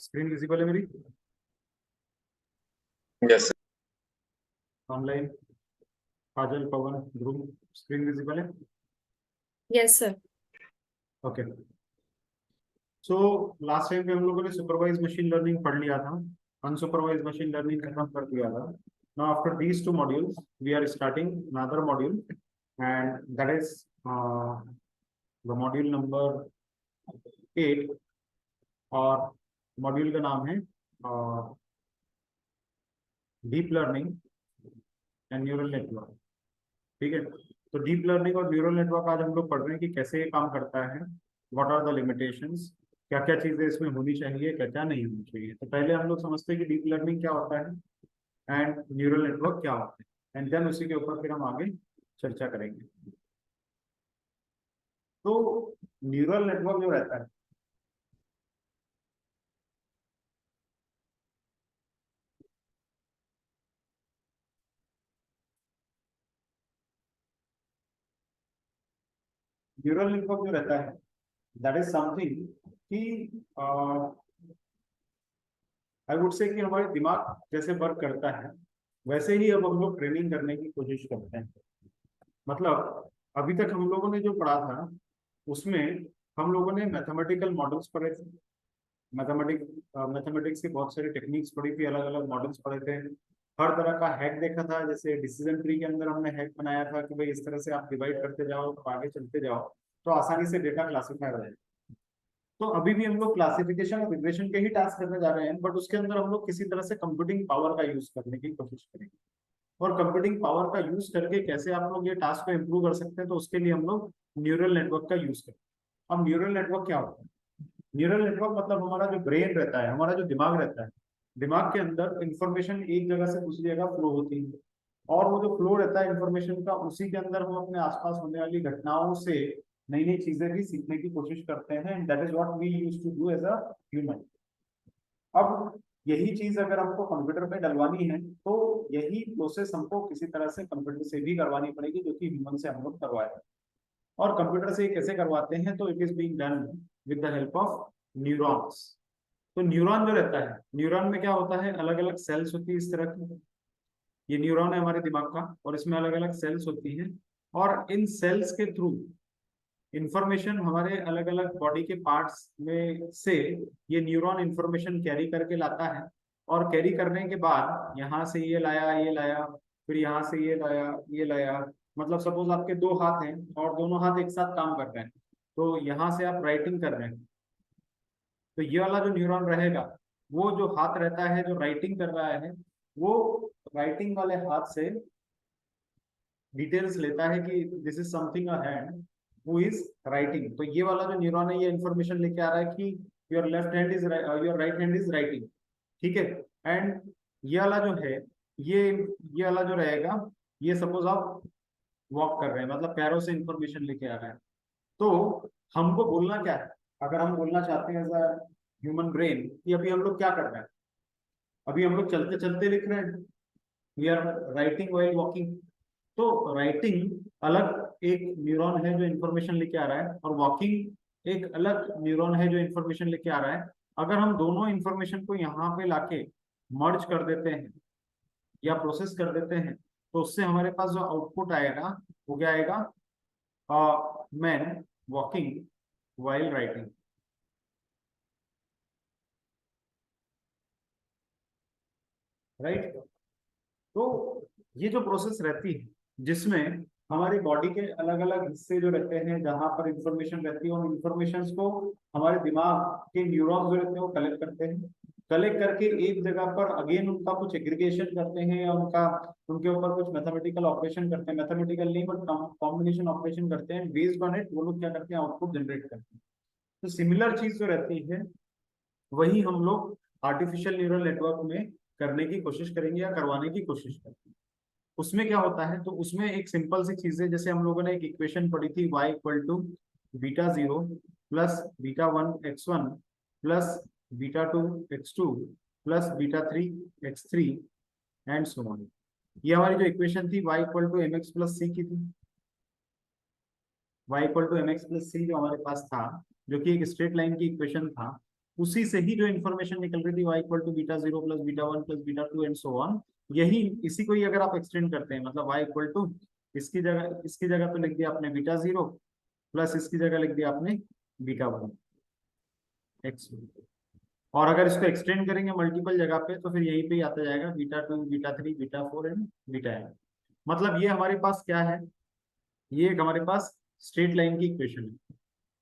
Screen visible है मेरी? Yes online काजल, पवन, ध्रुव, screen visible है? Yes sir. Okay. So last time पे हम लोगों ने सुपरवाइज मशीन लर्निंग पढ़ लिया था, अनसुपरवाइज मशीन लर्निंग खत्म कर दिया था. Now after these two modules we are starting another module and that is the module number 8 और मॉड्यूल का नाम है deep learning and neural network. ठीक है, तो डीप लर्निंग और न्यूरल नेटवर्क आज हम लोग पढ़ रहे हैं कि कैसे ये काम करता है, व्हाट आर द लिमिटेशंस, क्या क्या चीजें इसमें होनी चाहिए, क्या क्या नहीं होनी चाहिए. तो पहले हम लोग समझते हैं कि डीप लर्निंग क्या होता है एंड न्यूरल नेटवर्क क्या होता है, एंड देन उसी के ऊपर फिर हम आगे चर्चा करेंगे. तो न्यूरल नेटवर्क जो रहता है, न्यूरल नेटवर्क जो रहता है दैट इज समथिंग कि आई वुड से कि हमारे दिमाग जैसे वर्क करता है वैसे ही अब हम लोग ट्रेनिंग करने की कोशिश करते हैं. मतलब अभी तक हम लोगों ने जो पढ़ा था उसमें हम लोगों ने मैथमेटिकल मॉडल्स पढ़े थे, मैथमेटिक्स की बहुत सारी टेक्निक्स पढ़ी थी, अलग अलग मॉडल्स पढ़े थे, हर तरह का हैक देखा था. जैसे डिसीजन ट्री के अंदर हमने हैक बनाया था कि भाई इस तरह से आप डिवाइड करते जाओ तो आगे चलते जाओ तो आसानी से डेटा क्लासीफाई हो जाए. तो अभी भी हम लोग क्लासिफिकेशन और रिग्रेशन के ही टास्क करने जा रहे हैं, बट उसके अंदर हम लोग किसी तरह से कंप्यूटिंग पावर का यूज करने की कोशिश करेंगे. और कंप्यूटिंग पावर का यूज करके कैसे आप लोग ये टास्क को इम्प्रूव कर सकते हैं, तो उसके लिए हम लोग न्यूरल नेटवर्क का यूज करते हैं. अब न्यूरल नेटवर्क क्या होता है? न्यूरल नेटवर्क मतलब हमारा जो ब्रेन रहता है, हमारा जो दिमाग रहता है, दिमाग के अंदर इंफॉर्मेशन एक जगह से दूसरी जगह फ्लो होती है, और वो जो फ्लो रहता है इंफॉर्मेशन का, उसी के अंदर हम अपने आसपास होने वाली घटनाओं से नई नई चीजें भी सीखने की कोशिश करते हैं. And that is what we used to do as a human. अब यही चीज अगर हमको कंप्यूटर पे डलवानी है तो यही प्रोसेस हमको किसी तरह से कंप्यूटर से भी करवानी पड़ेगी, जो कि ह्यूमन से हम लोग करवाए. और कंप्यूटर से कैसे करवाते हैं, तो it is being done with the help of neurons. तो न्यूरॉन जो रहता है, न्यूरॉन में क्या होता है, अलग अलग सेल्स होती है इस तरह की. ये न्यूरॉन है हमारे दिमाग का और इसमें अलग अलग सेल्स होती हैं, और इन सेल्स के थ्रू इंफॉर्मेशन हमारे अलग अलग बॉडी के पार्ट्स में से ये न्यूरॉन इंफॉर्मेशन कैरी करके लाता है. और कैरी करने के बाद यहाँ से ये लाया, फिर यहाँ से ये लाया. मतलब सपोज आपके दो हाथ हैं और दोनों हाथ एक साथ काम कर रहे हैं, तो यहाँ से आप राइटिंग कर रहे हैं, तो ये वाला जो न्यूरॉन रहेगा, वो जो हाथ रहता है जो राइटिंग कर रहा है, वो राइटिंग वाले हाथ से डिटेल्स लेता है कि this is something a hand who is writing. तो ये वाला जो न्यूरॉन है ये इंफॉर्मेशन लेके आ रहा है कि your left hand is your right hand is writing. ठीक है. एंड ये वाला जो है, ये वाला जो रहेगा, ये सपोज आप वॉक कर रहे हैं, मतलब पैरों से इंफॉर्मेशन लेके आ रहा है. तो हमको बोलना क्या है, अगर हम बोलना चाहते हैं एज अ ह्यूमन ब्रेन कि अभी हम लोग क्या कर रहे हैं, अभी हम लोग चलते चलते लिख रहे हैं, we are writing while walking. तो राइटिंग अलग एक न्यूरॉन है जो इंफॉर्मेशन लेके आ रहा है, और वॉकिंग एक अलग न्यूरॉन है जो इंफॉर्मेशन लेके आ रहा है. अगर हम दोनों इंफॉर्मेशन को यहाँ पे लाके मर्ज कर देते हैं या प्रोसेस कर देते हैं, तो उससे हमारे पास जो आउटपुट आएगा वो क्या आएगा, man walking while writing. Right. तो ये जो प्रोसेस रहती है जिसमें हमारी बॉडी के अलग अलग हिस्से जो रहते हैं जहां पर इंफॉर्मेशन रहती है, उन इंफॉर्मेशन को हमारे दिमाग के न्यूरॉन्स जो रहते हैं वो कलेक्ट करते हैं. कलेक्ट करके एक जगह पर अगेन उनका कुछ एग्रीगेशन करते हैं, या उनके ऊपर कुछ मैथमेटिकल ऑपरेशन करते हैं, मैथमेटिकल नहीं बट कॉम्बिनेशन ऑपरेशन करते हैं. बेस्ड ऑन इट वो लोग क्या करते हैं, आउटपुट जनरेट करते हैं. तो सिमिलर चीज जो रहती है वही हम लोग आर्टिफिशियल न्यूरल नेटवर्क में करने की कोशिश करेंगे या करवाने की कोशिश करेंगे. उसमें क्या होता है, तो उसमें एक सिंपल सी चीज है, जैसे हम लोगों ने एक इक्वेशन पढ़ी थी, y equal to beta 0 plus beta 1 x1 plus beta 2 x2 plus beta 3 x3 and so on. ये हमारी जो इक्वेशन थी y equal to mx plus c की थी. y equal to mx plus c जो हमारे पास था, जो कि एक स्ट्रेट लाइन की इक्वेशन था, उसी से ही जो इन्फॉर्मेशन निकल रही थी y equal to beta 0 plus beta 1 plus beta 2 and so on, यही इसी को ही अगर आप एक्सटेंड करते हैं, मतलब y इक्वल टू इसकी जगह तो लिख दिया आपने बीटा 0 प्लस इसकी जगह लिख दिया आपने बीटा 1 x, और अगर इसको एक्सटेंड करेंगे मल्टीपल जगह पे तो फिर यहीं पे ही आता जाएगा beta 2 beta 3 beta 4 and beta n। मतलब ये हमारे पास क्या है, ये एक हमारे पास स्ट्रेट लाइन की इक्वेशन है।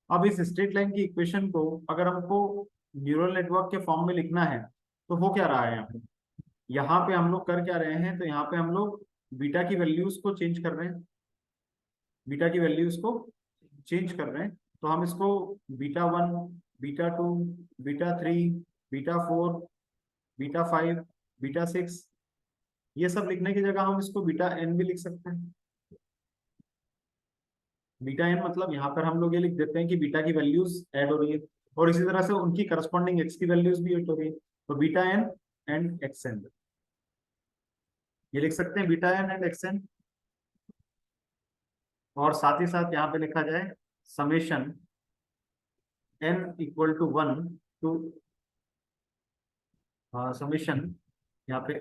अब इस स्ट्रेट लाइन की इक्वेशन को अगर हमको न्यूरल नेटवर्क के फॉर्म में लिखना है तो हो क्या रहा है यहाँ पे हम लोग कर क्या रहे हैं, तो यहाँ पे हम लोग बीटा की वैल्यूज को चेंज कर रहे हैं, बीटा की वैल्यूज को चेंज कर रहे हैं। तो हम इसको beta 1, beta 2, beta 3, beta 4, beta 5, beta 6, ये सब लिखने की जगह हम इसको बीटा n भी लिख सकते हैं। बीटा n मतलब यहाँ पर हम लोग ये लिख देते हैं कि बीटा की वैल्यूज ऐड हो रही है और इसी तरह से उनकी करस्पॉन्डिंग x की वैल्यूज भी ऐड हो रही है, तो beta n and x n, ये लिख सकते हैं beta n and x n. और साथ ही साथ यहाँ पे लिखा जाए summation n equal to 1 to summation, यहाँ पे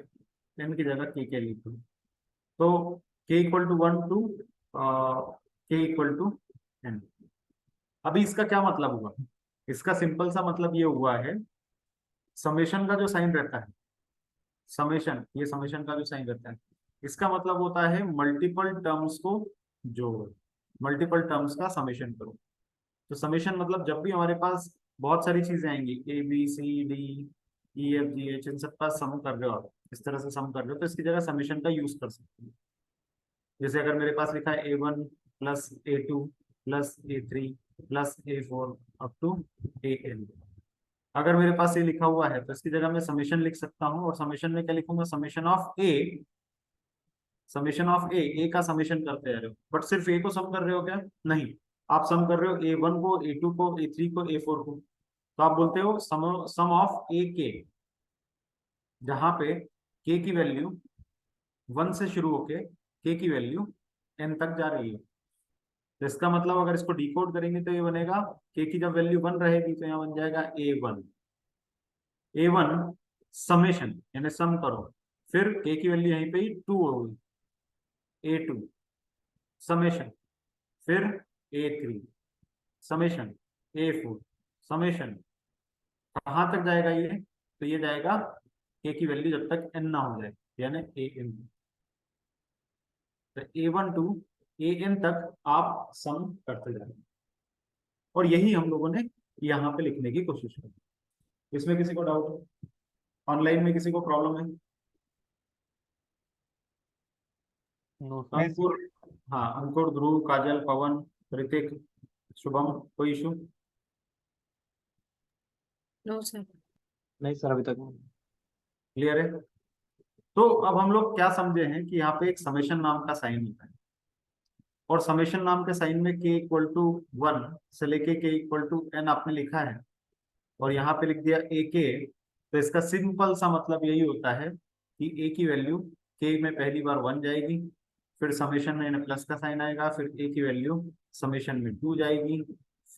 n की जगह k लिख दो, तो k equal to 1 to k equal to n। अभी इसका क्या मतलब हुआ, इसका सिंपल सा मतलब ये हुआ है, समेशन का जो साइन रहता है, समेशन, ये समेशन का जो साइन रहता है, इसका मतलब होता है मल्टीपल टर्म्स को जोड़ो, मल्टीपल टर्म्स का समेशन करो। तो समेशन मतलब जब भी हमारे पास बहुत सारी चीजें आएंगी ABCDEFGH, इन सब का सम कर रहे हो आप, इस तरह से सम कर रहे हो, तो इसकी जगह समेशन का यूज कर सकते हैं। जैसे अगर मेरे पास लिखा है A1 plus A2 plus A3 plus A4 up to AN, अगर मेरे पास ये लिखा हुआ है तो इसकी जगह मैं समेशन लिख सकता हूँ, और समेशन में क्या लिखूंगा, summation of A, summation of A का समेशन करते रहे हो, बट सिर्फ ए को सम कर रहे हो क्या, नहीं, आप सम कर रहे हो A1 को, A2 को, A3 को, A4 को, तो आप बोलते हो सम ऑफ ए के, जहां पे के की वैल्यू 1 से शुरू होके के की वैल्यू n तक जा रही है। तो इसका मतलब अगर इसको डिकोड करेंगे तो ये बनेगा, के की जब वैल्यू 1 रहेगी तो यहाँ बन जाएगा A1 समेशन, यानी सम करो, फिर के की वैल्यू यहीं पे ही 2 होगी, A2 समेशन, फिर A3 समेशन, A4 समेशन, कहाँ तक जाएगा ये, तो ये जाएगा के की वैल्यू जब तक n ना हो जाए, यानी AN, तो A1 टू AN तक आप सम करते जाए, और यही हम लोगों ने यहाँ पे लिखने की कोशिश की। इसमें किसी को डाउट है, ऑनलाइन में किसी को प्रॉब्लम है? अंकुर, हाँ अंकुर, ध्रुव, काजल, पवन, ऋतिक, शुभम, कोई इशू? No sir. नहीं सर, अभी तक क्लियर है? तो अब हम लोग क्या समझे हैं कि यहाँ पे एक समेशन नाम का साइन होता है, और समेशन नाम के साइन में के इक्वल टू 1 से लेके के इक्वल टू n आपने लिखा है, और यहाँ पे लिख दिया ए के, तो इसका सिंपल सा मतलब यही होता है कि ए की वैल्यू के में पहली बार 1 जाएगी, फिर समेशन में प्लस का साइन आएगा, फिर ए की वैल्यू समेशन में 2 जाएगी,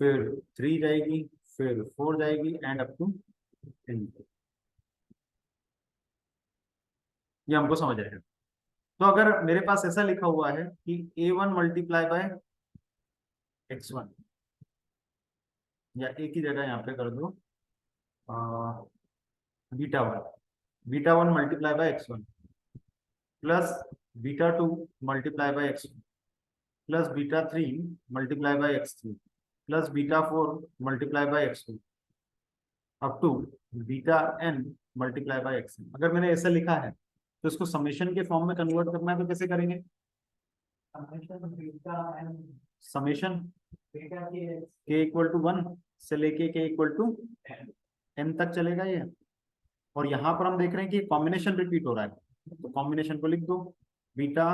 फिर 3 जाएगी, फिर 4 जाएगी एंड अप टू n। ये हमको समझ आएगा। तो अगर मेरे पास ऐसा लिखा हुआ है कि A1 मल्टीप्लाई बाय x1, या ए की जगह यहाँ पे कर दो beta 1 multiply by x1 plus beta 2 multiply by x2 plus beta 3 multiply by x3 plus beta 4 multiply by x2 up to beta n multiply by xn। अगर मैंने ऐसा लिखा है तो इसको समेशन के फॉर्म में कन्वर्ट करना है, तो कैसे करेंगे, समेशन के इक्वल टू 1 से लेके के इक्वल टू n तक चलेगा ये, और यहाँ पर हम देख रहे हैं कि कॉम्बिनेशन रिपीट हो रहा है, तो कॉम्बिनेशन को लिख दो बीटा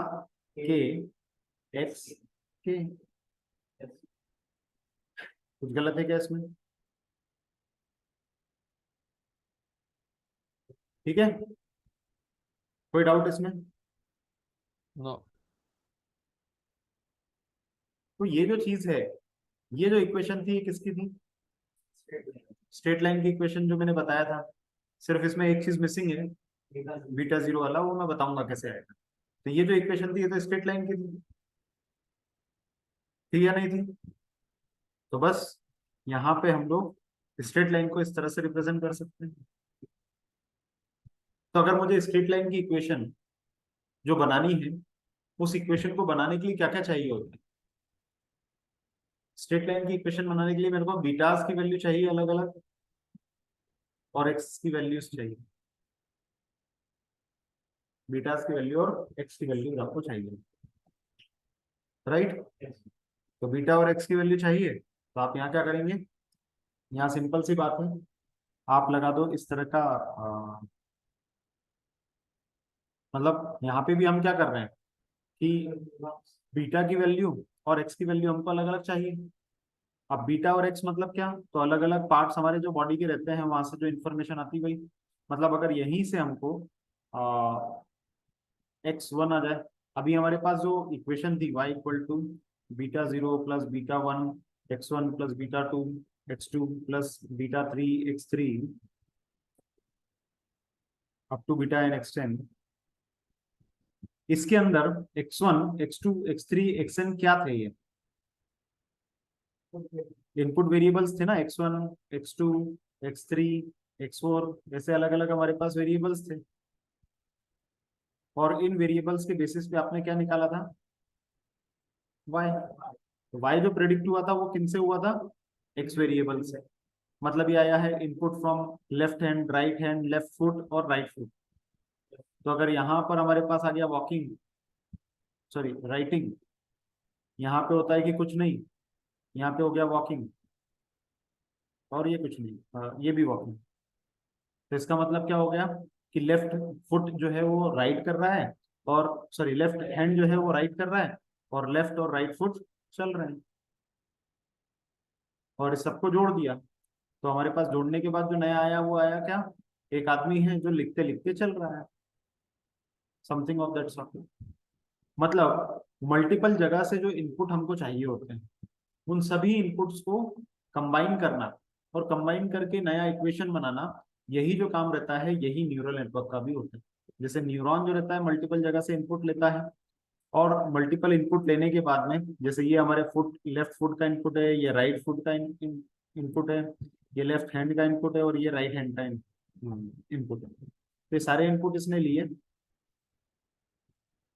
के एक्स के। कुछ गलत है क्या इसमें? ठीक है, कोई डाउट इसमें? नो। तो ये जो चीज है, ये जो इक्वेशन थी, ये किसकी थी, स्ट्रेट लाइन की इक्वेशन जो मैंने बताया था, सिर्फ इसमें एक चीज मिसिंग है, बीटा जीरो वाला, वो मैं बताऊंगा कैसे आएगा। तो ये जो इक्वेशन थी ये तो स्ट्रेट लाइन की थी या नहीं थी? तो बस यहाँ पे हम लोग स्ट्रेट लाइन को इस तरह से रिप्रेजेंट कर सकते हैं। तो अगर मुझे स्ट्रेट लाइन की इक्वेशन जो बनानी है, उस इक्वेशन को बनाने के लिए क्या क्या चाहिए होता है? स्ट्रेट लाइन की इक्वेशन बनाने के लिए मेरे को बीटास की वैल्यू चाहिए अलग अलग, और एक्स की वैल्यूज चाहिए। बीटास की वैल्यू और एक्स की वैल्यू आपको चाहिए, राइट? तो बीटा और एक्स की वैल्यू चाहिए, तो आप यहाँ क्या करेंगे? यहाँ सिंपल सी बात है, आप लगा दो इस तरह का मतलब यहाँ पे भी हम क्या कर रहे हैं कि बीटा की वैल्यू और एक्स की वैल्यू हमको अलग अलग चाहिए। अब बीटा और एक्स मतलब क्या? तो अलग अलग पार्ट्स हमारे जो बॉडी के रहते हैं, वहां से जो इन्फॉर्मेशन आती है वही। मतलब अगर यहीं से हमको एक्स वन आ जाए, अभी हमारे पास जो इक्वेशन थी y equal to beta zero plus beta one x one plus beta two x two plus beta three x three up to beta n x ten, इसके अंदर x one x two x three x n क्या थे? ये input variables थे ना, x one x two x three x four, ऐसे अलग अलग हमारे पास वेरिएबल्स थे। और इन वेरिएबल्स के बेसिस पे आपने क्या निकाला था? वाई। तो वाई जो प्रेडिक्ट हुआ था वो किन से हुआ था? एक्स वेरिएबल से। मतलब ये आया है input from left hand, right hand, left foot और राइट फुट। तो अगर यहाँ पर हमारे पास आ गया वॉकिंग, सॉरी राइटिंग, यहाँ पे होता है कि कुछ नहीं, यहाँ पे हो गया वॉकिंग, और ये कुछ नहीं, ये भी वॉकिंग। तो इसका मतलब क्या हो गया कि लेफ्ट फुट जो है वो राइट कर रहा है, और सॉरी लेफ्ट हैंड जो है वो राइट कर रहा है, और लेफ्ट और राइट फुट चल रहे हैं। और इस सबको जोड़ दिया, तो हमारे पास जोड़ने के बाद जो नया आया वो आया क्या? एक आदमी है जो लिखते लिखते चल रहा है, समथिंग ऑफ दैट सॉर्ट। मतलब मल्टीपल जगह से जो इनपुट हमको चाहिए होते हैं, उन सभी इनपुट्स को कंबाइन करना और कंबाइन करके नया इक्वेशन बनाना, यही जो काम रहता है यही न्यूरल नेटवर्क का भी होता है। जैसे न्यूरॉन जो रहता है मल्टीपल जगह से इनपुट लेता है, और मल्टीपल इनपुट लेने के बाद में, जैसे ये हमारे फुट लेफ्ट फुट का इनपुट है, ये राइट फुट का इनपुट है, ये लेफ्ट हैंड का इनपुट है, और ये राइट हैंड का इनपुट है। तो ये सारे इनपुट इसने लिए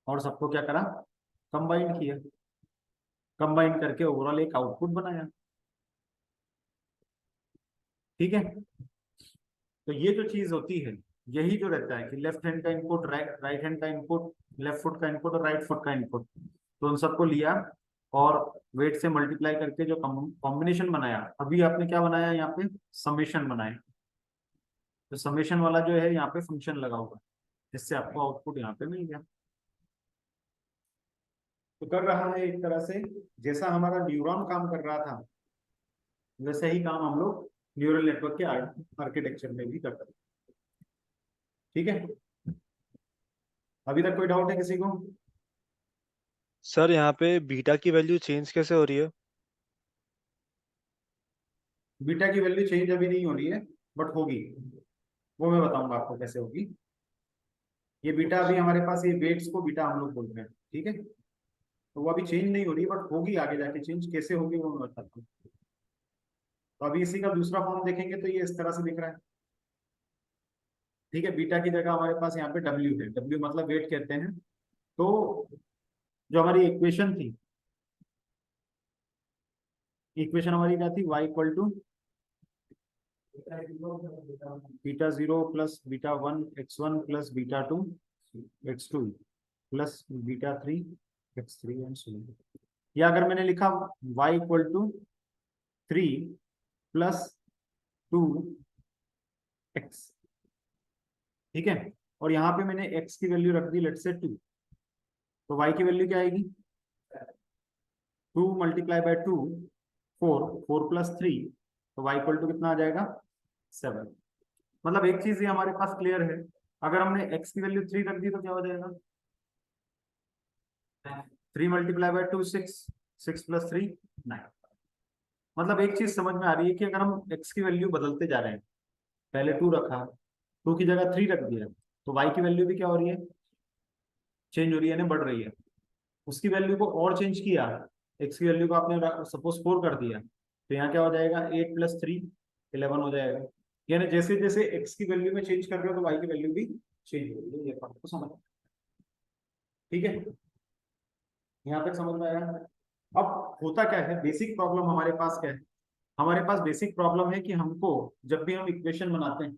और सबको क्या करा? कंबाइन किया। कंबाइन करके ओवरऑल एक आउटपुट बनाया। ठीक है? तो ये जो चीज होती है, यही जो रहता है कि लेफ्ट हैंड का इनपुट, राइट हैंड का इनपुट, लेफ्ट फुट का इनपुट और राइट फुट का इनपुट, तो उन सबको लिया और वेट से मल्टीप्लाई करके जो कॉम्बिनेशन बनाया, अभी आपने क्या बनाया यहाँ पे? समेशन बनाया। तो समेशन वाला जो है यहाँ पे फंक्शन लगा होगा, जिससे आपको आउटपुट यहाँ पे मिल गया। तो कर रहा है एक तरह से जैसा हमारा न्यूरॉन काम कर रहा था, वैसे ही काम हम लोग न्यूरल नेटवर्क के आर्किटेक्चर में भी करते हैं। ठीक है? अभी तक कोई डाउट है किसी को? सर यहाँ पे बीटा की वैल्यू चेंज कैसे हो रही है? बीटा की वैल्यू चेंज अभी नहीं हो रही है, बट होगी, वो मैं बताऊंगा आपको कैसे होगी। ये बीटा अभी हमारे पास, ये वेट्स को बीटा हम लोग बोलते हैं, ठीक है? तो वो अभी चेंज नहीं हो रही, बट होगी आगे जाके चेंज। कैसे होगी वो मैं बताता हूँ। तो अभी इसी का दूसरा फॉर्म देखेंगे तो ये इस तरह से दिख रहा है। ठीक है? बीटा की जगह हमारे पास यहाँ पे डब्ल्यू है, डब्ल्यू मतलब वेट कहते हैं। तो जो हमारी इक्वेशन थी, इक्वेशन हमारी क्या थी? y equal to beta zero plus beta one x one plus beta two x two plus beta three x three and so on. या अगर मैंने लिखा y equal to three plus two x, ठीक है? और यहाँ पे मैंने x की वैल्यू रख दी लेट से 2, तो y की वैल्यू क्या आएगी? 2 मल्टीप्लाई बाय 2 4, 4 प्लस 3, तो y इक्वल टू कितना आ जाएगा? 7। मतलब एक चीज ये हमारे पास क्लियर है, अगर हमने x की वैल्यू 3 रख दी तो क्या हो जाएगा? 3 मल्टीप्लाई बाय 2 6, 6 प्लस 3 9। मतलब एक चीज समझ में आ रही है कि अगर हम x की वैल्यू बदलते जा रहे हैं, पहले 2 रखा, 2 की जगह 3 रख दिया, तो y की वैल्यू भी क्या हो रही है, चेंज हो रही है ना, बढ़ रही है। उसकी वैल्यू को और चेंज किया, x की वैल्यू को आपने सपोज 4 कर दिया, तो यहाँ क्या हो जाएगा, 8 + 3 11 हो जाएगा। यानी जैसे जैसे x की वैल्यू में चेंज कर रहे हो तो y की वैल्यू भी चेंज हो रही है। ये बात को समझ, ठीक है, यहाँ तक समझ में आया। अब होता क्या है, बेसिक प्रॉब्लम हमारे पास क्या है, हमारे पास बेसिक प्रॉब्लम है कि हमको जब भी हम इक्वेशन बनाते हैं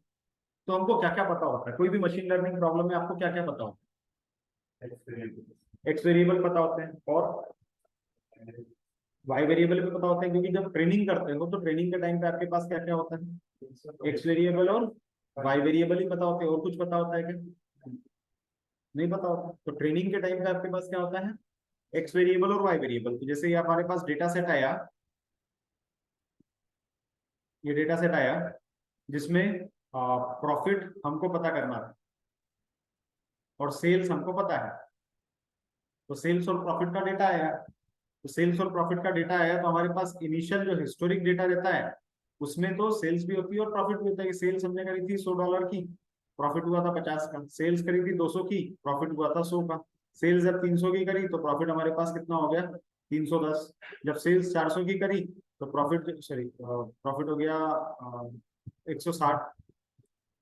तो हमको क्या क्या पता होता है। कोई भी मशीन लर्निंग प्रॉब्लम में आपको क्या क्या पता होता है, एक्स वेरिएबल पता होते हैं और वाई वेरिएबल भी पता होता है, क्योंकि जब ट्रेनिंग करते हो तो ट्रेनिंग के टाइम पे आपके पास क्या क्या होता है, एक्स वेरिएबल और वाई वेरिएबल ही पता होते हैं, और कुछ पता होता है क्या, नहीं पता होता। तो ट्रेनिंग के टाइम पे आपके पास क्या होता है, एक्स वेरिएबल और वाई वेरिएबल। तो जैसे ये हमारे पास डेटा सेट आया, ये डेटा सेट आया जिसमें प्रॉफिट हमको पता करना है और सेल्स हमको पता है। तो सेल्स और प्रॉफिट का डेटा आया, तो सेल्स और प्रॉफिट का डेटा आया, तो हमारे पास इनिशियल जो हिस्टोरिक डेटा रहता है उसमें तो सेल्स भी होती है और प्रॉफिट भी होता है। सेल्स हमने करी थी $100 की, प्रॉफिट हुआ था 50 का। सेल्स करी थी 200 की, प्रॉफिट हुआ था 100 का। सेल्स जब 300 की करी तो प्रॉफिट हमारे पास कितना हो गया, 310। जब सेल्स 400 की करी तो प्रॉफिट, सॉरी, प्रॉफिट हो गया 160।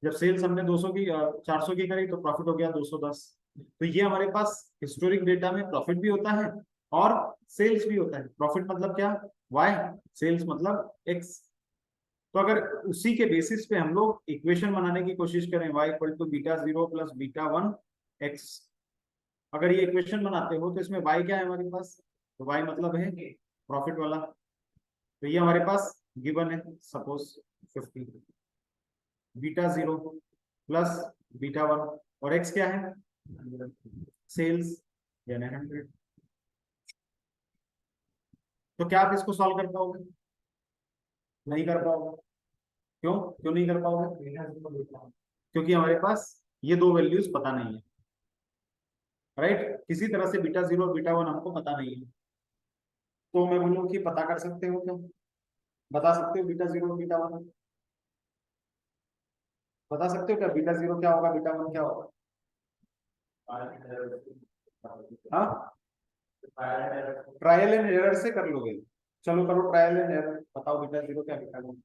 जब सेल्स हमने 200 की 400 की करी तो प्रॉफिट हो गया 210। तो ये हमारे पास हिस्टोरिक डेटा में प्रॉफिट भी होता है और सेल्स भी होता है। प्रॉफिट मतलब क्या, वाई, सेल्स मतलब एक्स। तो अगर उसी के बेसिस पे हम लोग इक्वेशन बनाने की कोशिश करें, y इक्वल टू β0 + β1 x, अगर ये इक्वेशन बनाते हो तो इसमें y क्या है हमारे पास, तो y मतलब है प्रॉफिट वाला। तो ये हमारे पास गिवन है, सपोज 50, β0 + β1 और x क्या है, सेल्स यानी 100। तो क्या आप इसको सॉल्व कर पाओगे, नहीं कर पाओगे। क्यों क्यों नहीं कर पाओगे, क्योंकि हमारे पास ये दो वैल्यूज पता नहीं है, राइट। किसी तरह से β0 और β1 हमको पता नहीं है। तो मैं बोलूँ कि पता कर सकते हो क्या, बता सकते हो β0 और β1, बता सकते हो क्या, β0 क्या होगा, β1 क्या होगा, हाँ, ट्रायल एंड एरर से कर लोगे। चलो करो ट्रायल एंड एरर, बताओ β0 क्या, β1,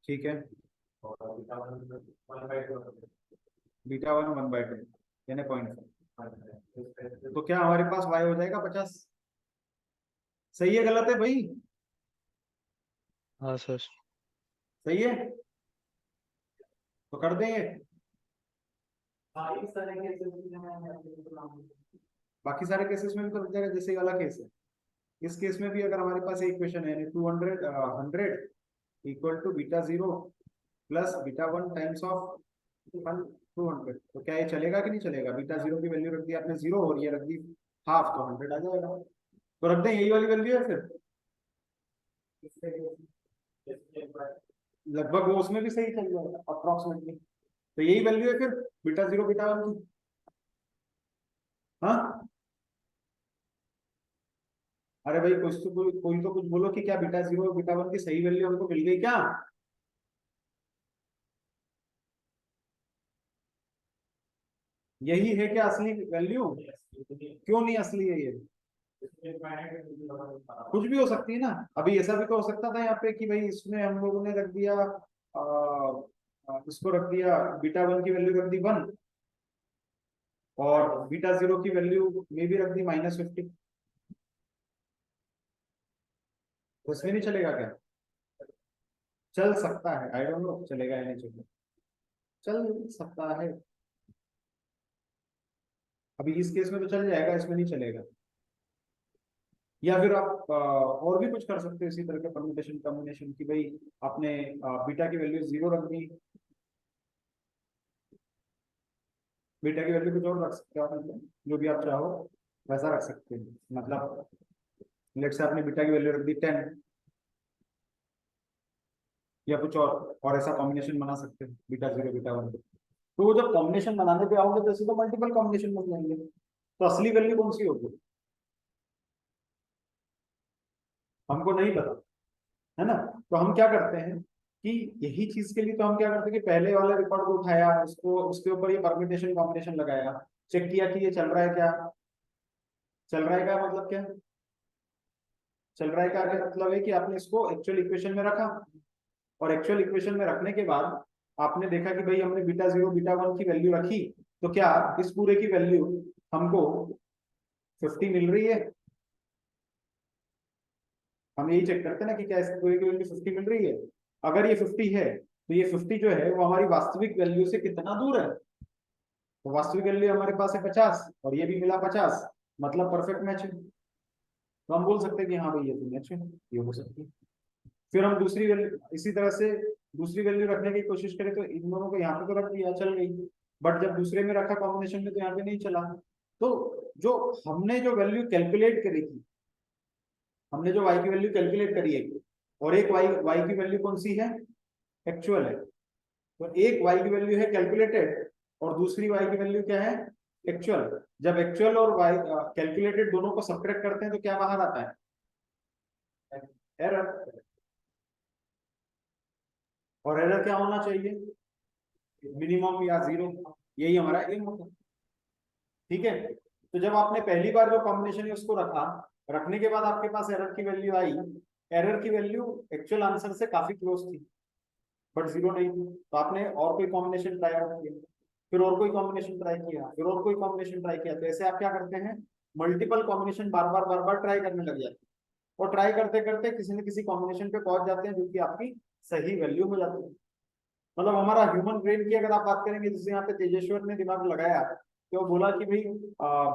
ठीक है, β1 1/2 यानी 0.5। तो क्या हमारे पास y हो जाएगा 50। सही है गलत है भाई, हाँ सर। सही है, तो कर देंगे। बाकी सारे केसेस में भी तो लग जाएगा, जैसे ये वाला केस है। इस केस में भी अगर हमारे पास एक इक्वेशन है 100 इक्वल टू β0 + β1 टाइम्स ऑफ 200, तो क्या ये चलेगा कि नहीं चलेगा। β0 की वैल्यू रख दी आपने 0 और ये रख दी हाफ, तो 100 आ जाएगा। तो रख दें, यही वाली वैल्यू है फिर, लगभग वो उसमें भी सही चल जाएगा अप्रोक्सीमेटली। तो यही वैल्यू है फिर β0 β1 की, हाँ। अरे भाई कुछ तो कोई तो कुछ बोलो कि क्या β0 और β1 की सही वैल्यू हमको मिल गई क्या। यही है क्या असली वैल्यू, क्यों नहीं असली है ये, कुछ भी हो सकती है ना। अभी ऐसा भी तो हो सकता था यहाँ पे कि भाई इसमें हम लोगों ने रख दिया इसको रख दिया, β1 की वैल्यू रख दी 1 और β0 की वैल्यू में भी रख दी -50, तो इसमें नहीं चलेगा क्या, चल सकता है, आई डोंट नो चलेगा या नहीं चलेगा, चल सकता है। अभी इस केस में तो चल जाएगा, इसमें नहीं चलेगा। या फिर आप और भी कुछ कर सकते हो इसी तरह के परम्यूटेशन कॉम्बिनेशन की, भाई आपने बीटा की वैल्यू 0 रख दी, बीटा की वैल्यू कुछ और रख सकते हो आप, मतलब जो भी आप चाहो वैसा रख सकते हैं। मतलब लेट से आपने बीटा की वैल्यू रख दी 10 या कुछ और ऐसा कॉम्बिनेशन बना सकते हैं β0 β1। तो वो जब कॉम्बिनेशन बनाने पे आओगे तो ऐसे तो मल्टीपल कॉम्बिनेशन बन जाएंगे, तो असली वैल्यू कौन सी होगी, हमको नहीं पता, है ना। तो हम क्या करते हैं कि यही चीज के लिए तो हम क्या करते हैं कि पहले वाले रिकॉर्ड को उठाया, उसको उसके ऊपर ये परम्यूटेशन कॉम्बिनेशन लगाया, चेक किया कि ये चल रहा है क्या, चल रहा है क्या मतलब क्या, चल रहा है क्या मतलब है कि आपने इसको एक्चुअल इक्वेशन में रखा, और एक्चुअल इक्वेशन में रखने के बाद आपने देखा कि भाई हमने बीटा 0 बीटा 1 की वैल्यू रखी, तो क्या इस पूरे की वैल्यू हमको 50 मिल रही है। हम यही चेक करते हैं ना कि क्या इस पूरे की वैल्यू 50 मिल रही है। अगर ये 50 है तो ये 50 जो है वो हमारी वास्तविक वैल्यू से कितना दूर है, तो वास्तविक वैल्यू हमारे पास है 50 और ये भी मिला 50, मतलब परफेक्ट मैच है। तो हम बोल सकते हैं कि हाँ भाई ये तो मैच है, ये हो सकती है। फिर हम दूसरी वैल्यू इसी तरह से दूसरी वैल्यू रखने की कोशिश करें, तो इन दोनों को यहाँ पे तो रख दिया, चल गई, बट जब दूसरे में रखा कॉम्बिनेशन में तो यहाँ पे नहीं चला। तो जो हमने जो वैल्यू कैलकुलेट करी थी, हमने जो y की वैल्यू कैलकुलेट करी है, और एक y की वैल्यू कौन सी है, एक्चुअल है। तो एक y की वैल्यू है कैलकुलेटेड और दूसरी y की वैल्यू क्या है, एक्चुअल। जब एक्चुअल और y कैलकुलेटेड दोनों को सब्ट्रैक्ट करते हैं तो क्या बाहर आता है, एरर। और एरर क्या होना चाहिए, मिनिमम या 0, यही हमारा एम होता है। ठीक है, तो जब आपने पहली बार जो कॉम्बिनेशन है उसको रखा, रखने के बाद आपके पास एरर की वैल्यू आई, एरर की वैल्यू एक्चुअल आंसर से काफी क्लोज थी बट 0 नहीं थी, तो आपने और कोई कॉम्बिनेशन ट्राई आउट किया, फिर और कोई कॉम्बिनेशन ट्राई किया, फिर और कोई कॉम्बिनेशन ट्राई किया। तो ऐसे आप क्या करते हैं, मल्टीपल कॉम्बिनेशन बार बार ट्राई करने लग जाते हैं, और ट्राई करते करते किसी न किसी कॉम्बिनेशन पे पहुंच जाते हैं जो कि आपकी सही वैल्यू हो जाती है। मतलब हमारा ह्यूमन ब्रेन की अगर आप बात करेंगे, जैसे यहाँ पे तेजेश्वर ने दिमाग लगाया, तो वो बोला कि भाई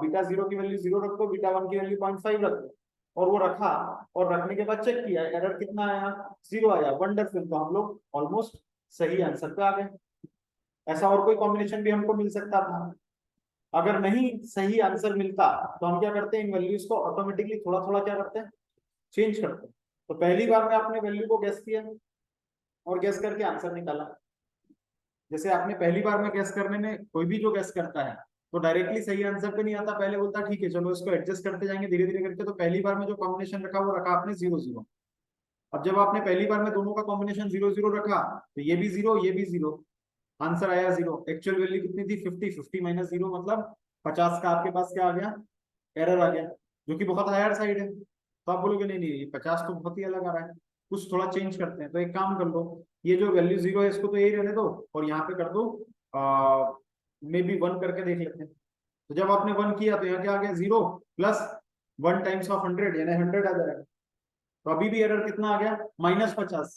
बीटा 0 की वैल्यू 0 रखो, बीटा 1 की वैल्यू 0.5 रखो, और वो रखा, और रखने के बाद चेक किया, एरर कितना आया, 0 आया, वंडरफुल। तो हम लोग ऑलमोस्ट सही आंसर पे आ गए। ऐसा और कोई कॉम्बिनेशन भी हमको मिल सकता था। अगर नहीं सही आंसर मिलता तो हम क्या करते हैं, इन वैल्यूज को ऑटोमेटिकली थोड़ा थोड़ा क्या करते हैं, चेंज करते हैं। तो पहली बार में आपने वैल्यू को गैस किया और गैस करके आंसर निकाला। जैसे आपने पहली बार में गैस करने में, कोई भी जो गैस करता है तो डायरेक्टली सही आंसर पे नहीं आता, पहले बोलता ठीक है चलो इसको एडजस्ट करते जाएंगे धीरे धीरे करके। तो पहली बार में जो कॉम्बिनेशन रखा वो रखा आपने 0 0। अब जब आपने पहली बार में दोनों का कॉम्बिनेशन 0 0 रखा, तो ये भी 0 ये भी 0, आंसर आया 0। एक्चुअल वैल्यू कितनी थी, 50, 50 माइनस 0 मतलब 50 का आपके पास क्या आ गया, एरर आ गया, जो कि बहुत हायर साइड है। तो आप बोलोगे नहीं नहीं 50 तो बहुत ही अलग आ रहा है, कुछ थोड़ा चेंज करते हैं। तो एक काम कर लो, ये जो वैल्यू 0 है इसको तो यही रहने दो, और यहाँ पे कर दो मे बी 1 करके देख लेते हैं। तो जब आपने 1 किया तो यहाँ क्या आ गया, 0 प्लस 1 टाइम्स ऑफ 100 यानी 100 आ जाएगा। तो अभी भी एरर कितना आ गया, -50,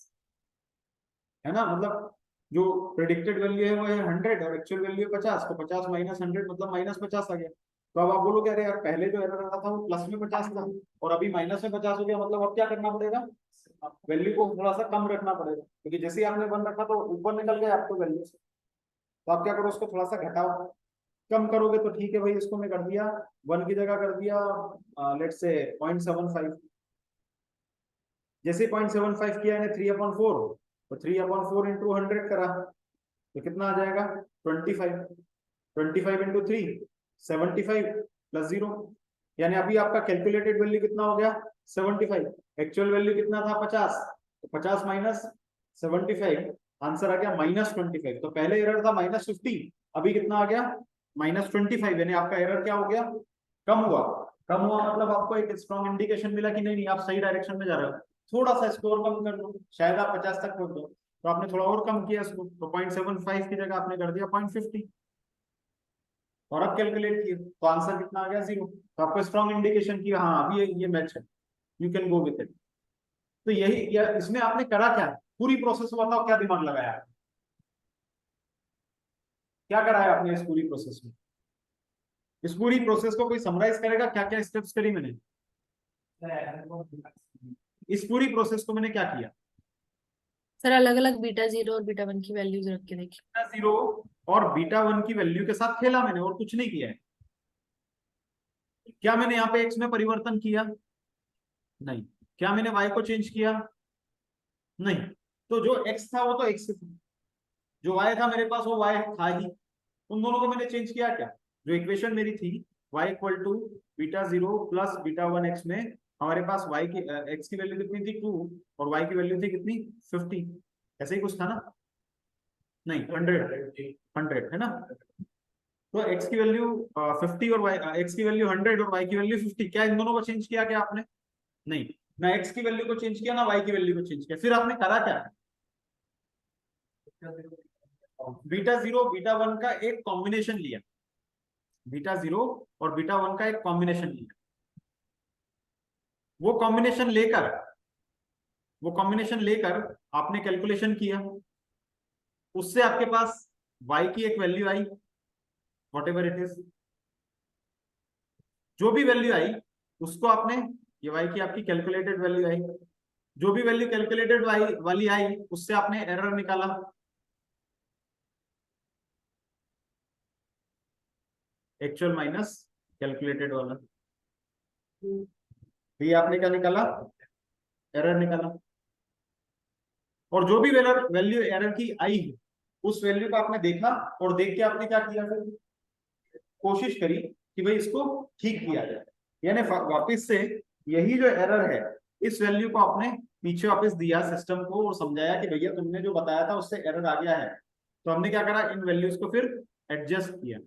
है ना। मतलब जो प्रेडिक्टेड वैल्यू है वो है 100 और एक्चुअल वैल्यू है 50, तो 50 माइनस 100 मतलब -50 आ गया। तो अब आप बोलोगे अरे यार पहले जो एरर आ रहा था वो प्लस में 50 था और अभी माइनस में 50 हो गया, मतलब अब क्या करना पड़ेगा, वैल्यू को थोड़ा सा कम रखना पड़ेगा, क्योंकि जैसे ही आपने 1 रखा तो ऊपर निकल गया आपको वैल्यू से। तो आप क्या करो, उसको थोड़ा सा घटाओ, कम करोगे तो ठीक है भाई। इसको मैं कर दिया 1 की जगह कर दिया लेट्स से 0.75। जैसे 0.75 किया है 3/4, तो 3/4 इंटू 100 करा तो कितना आ जाएगा 25, 25 इंटू 3 75 प्लस 0, यानी अभी आपका कैलकुलेटेड वैल्यू कितना हो गया 75, एक्चुअल वैल्यू कितना था 50, तो 50 माइनस 75 आंसर आ गया -25। तो पहले एरर था -50, अभी कितना आ गया -25, यानी आपका एरर क्या हो गया, कम हुआ। कम हुआ मतलब आपको एक स्ट्रॉन्ग इंडिकेशन मिला कि नहीं नहीं आप सही डायरेक्शन में जा रहे हो। थोड़ा सा स्कोर कम कर लो, शायद आप 50 तक पहुंच दो, तो आपने थोड़ा और कम किया इसको, तो 0.75 की जगह आपने कर दिया 0.50 और अब कैलकुलेट किया तो आंसर कितना आ गया 0। तो आपको स्ट्रॉन्ग इंडिकेशन की हाँ अभी ये मैच है, you can go with it. तो यही इसमें आपने करा क्या, पूरी प्रोसेस बताओ, क्या दिमाग लगाया, क्या करा है आपने इस पूरी प्रोसेस में। इस पूरी प्रोसेस को कोई समराइज करेगा, क्या क्या स्टेप्स करी मैंने, इस पूरी प्रोसेस को मैंने क्या किया। सर अलग अलग बीटा 0 और बीटा 1 की वैल्यूज रख के देखिए। बीटा 0 और बीटा 1 की वैल्यू के साथ खेला मैंने और कुछ नहीं किया है। क्या मैंने यहाँ पे x में परिवर्तन किया, नहीं। क्या मैंने y को चेंज किया, नहीं। तो जो x था वो तो x था, जो y था मेरे पास वो y था ही। उन दोनों को मैंने चेंज किया क्या, जो इक्वेशन मेरी थी y equal to beta 0 plus beta 1 x में हमारे पास y की x की वैल्यू कितनी थी 2 और y की वैल्यू थी कितनी 50, ऐसे ही कुछ था ना, नहीं 100 है ना। तो x की वैल्यू 50 और x की वैल्यू 100 और y की वैल्यू 50, क्या इन दोनों को चेंज किया क्या आपने? नहीं, ना x की वैल्यू को चेंज किया ना y की वैल्यू को चेंज किया। फिर आपने करा क्या? बीटा 0 बीटा 1 का एक कॉम्बिनेशन लिया, बीटा 0 और बीटा 1 का एक कॉम्बिनेशन लिया। वो कॉम्बिनेशन लेकर आपने कैलकुलेशन किया, उससे आपके पास y की एक value I, what ever it is, जो भी वैल्यू आई उसको आपने, ये y की आपकी कैलकुलेटेड वैल्यू आई, जो भी वैल्यू कैलकुलेटेड वाली आई उससे आपने एरर निकाला, एक्चुअल माइनस कैलकुलेटेड वाला, तो ये आपने क्या निकाला? एरर निकाला। और जो भी वैल्यू एरर की आई है उस वैल्यू को आपने देखा और देख के आपने क्या किया, फिर कोशिश करी कि भाई इसको ठीक किया जाए, यानी वापस से यही जो एरर है इस वैल्यू को आपने पीछे वापस दिया सिस्टम को और समझाया कि भैया तुमने जो बताया था उससे एरर आ गया है। तो हमने क्या करा, इन वैल्यूज को फिर एडजस्ट किया,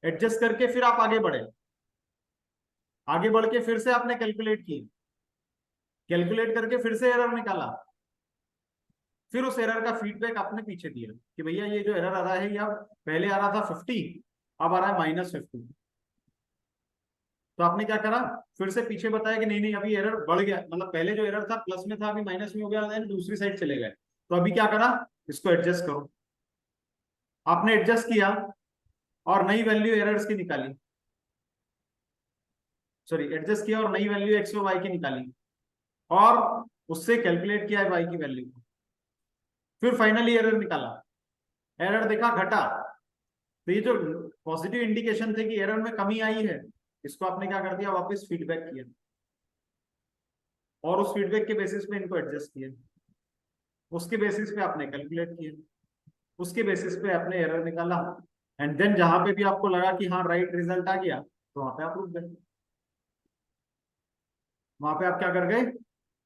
एडजस्ट करके फिर आप आगे बढ़े, आगे बढ़ के फिर से आपने कैलकुलेट की, कैलकुलेट करके फिर से एरर निकाला, फिर उस एरर का फीडबैक आपने पीछे दिया कि भैया ये जो एरर आ रहा है, या पहले आ रहा था 50 अब आ रहा है -50। तो आपने क्या करा, फिर से पीछे बताया कि नहीं नहीं अभी एरर बढ़ गया, मतलब पहले जो एरर था प्लस में था अभी माइनस में हो गया, दूसरी साइड चले गए, तो अभी क्या करा, इसको एडजस्ट करो। आपने एडजस्ट किया और नई वैल्यू एरर्स की निकाली, सॉरी एडजस्ट किया और नई वैल्यू एक्स और वाई की निकाली और उससे कैलकुलेट किया है वाई की वैल्यू, फिर फाइनली एरर निकाला, एरर देखा घटा, तो ये जो पॉजिटिव इंडिकेशन थे कि एरर में कमी आई है, इसको आपने क्या कर दिया, वापस फीडबैक किया और उस फीडबैक के बेसिस पे इनको एडजस्ट किया, उसके बेसिस पे आपने कैलकुलेट किया, उसके बेसिस पे आपने एरर निकाला, एंड देन जहां पे भी आपको लगा कि हाँ राइट रिजल्ट आ गया तो वहां पे आप रुक गए, वहां पे आप क्या कर गए,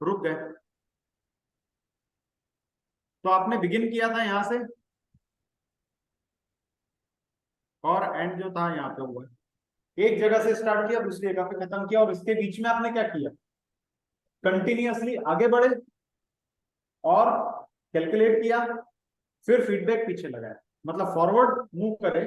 रुक गए। तो आपने बिगिन किया था यहां से और एंड जो था यहाँ पे हुआ, एक जगह से स्टार्ट किया दूसरी जगह पे खत्म किया, और इसके बीच में आपने क्या किया, कंटिन्यूअसली आगे बढ़े और कैलकुलेट किया, फिर फीडबैक पीछे लगाया, मतलब फॉरवर्ड मूव करे,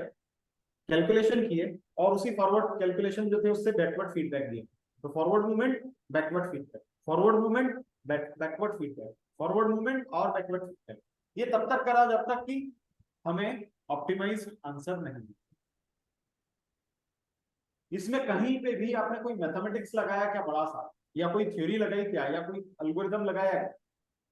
कैलकुलेशन किए और उसी फॉरवर्ड कैलकुलेशन जो थे उससे बैकवर्ड फीडबैक दिए। तो forward movement backward feedback, forward movement backward feedback, forward movement और बैकवर्ड फीडबैक, ये तब तक करा जब तक कि हमें ऑप्टिमाइज आंसर नहीं मिले। इसमें कहीं पे भी आपने कोई मैथमेटिक्स लगाया क्या बड़ा सा, या कोई थ्योरी लगाई क्या, या कोई एल्गोरिथम लगाया है?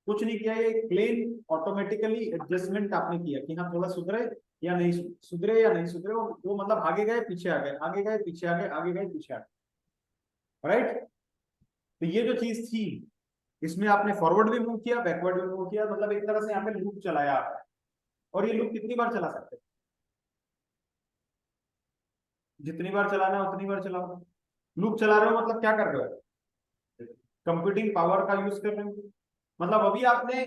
कुछ नहीं किया, ये प्लेन ऑटोमेटिकली एडजस्टमेंट आपने किया कि हाँ थोड़ा सुधरे या नहीं सुधरे या नहीं सुधरे, वो मतलब आगे गए पीछे आ गए, आगे गए पीछे आ गए, आगे गए पीछे आ गए, राइट। तो ये जो चीज थी इसमें आपने फॉरवर्ड भी मूव किया, बैकवर्ड भी मूव किया, मतलब एक तरह से यहाँ पे लूप चलाया आपने। और ये लूप कितनी बार चला सकते हैं, जितनी बार चलाना है उतनी बार चलाओ। लूप चला रहे हो मतलब क्या कर रहे हो, कंप्यूटिंग पावर का यूज कर रहे हो, मतलब अभी आपने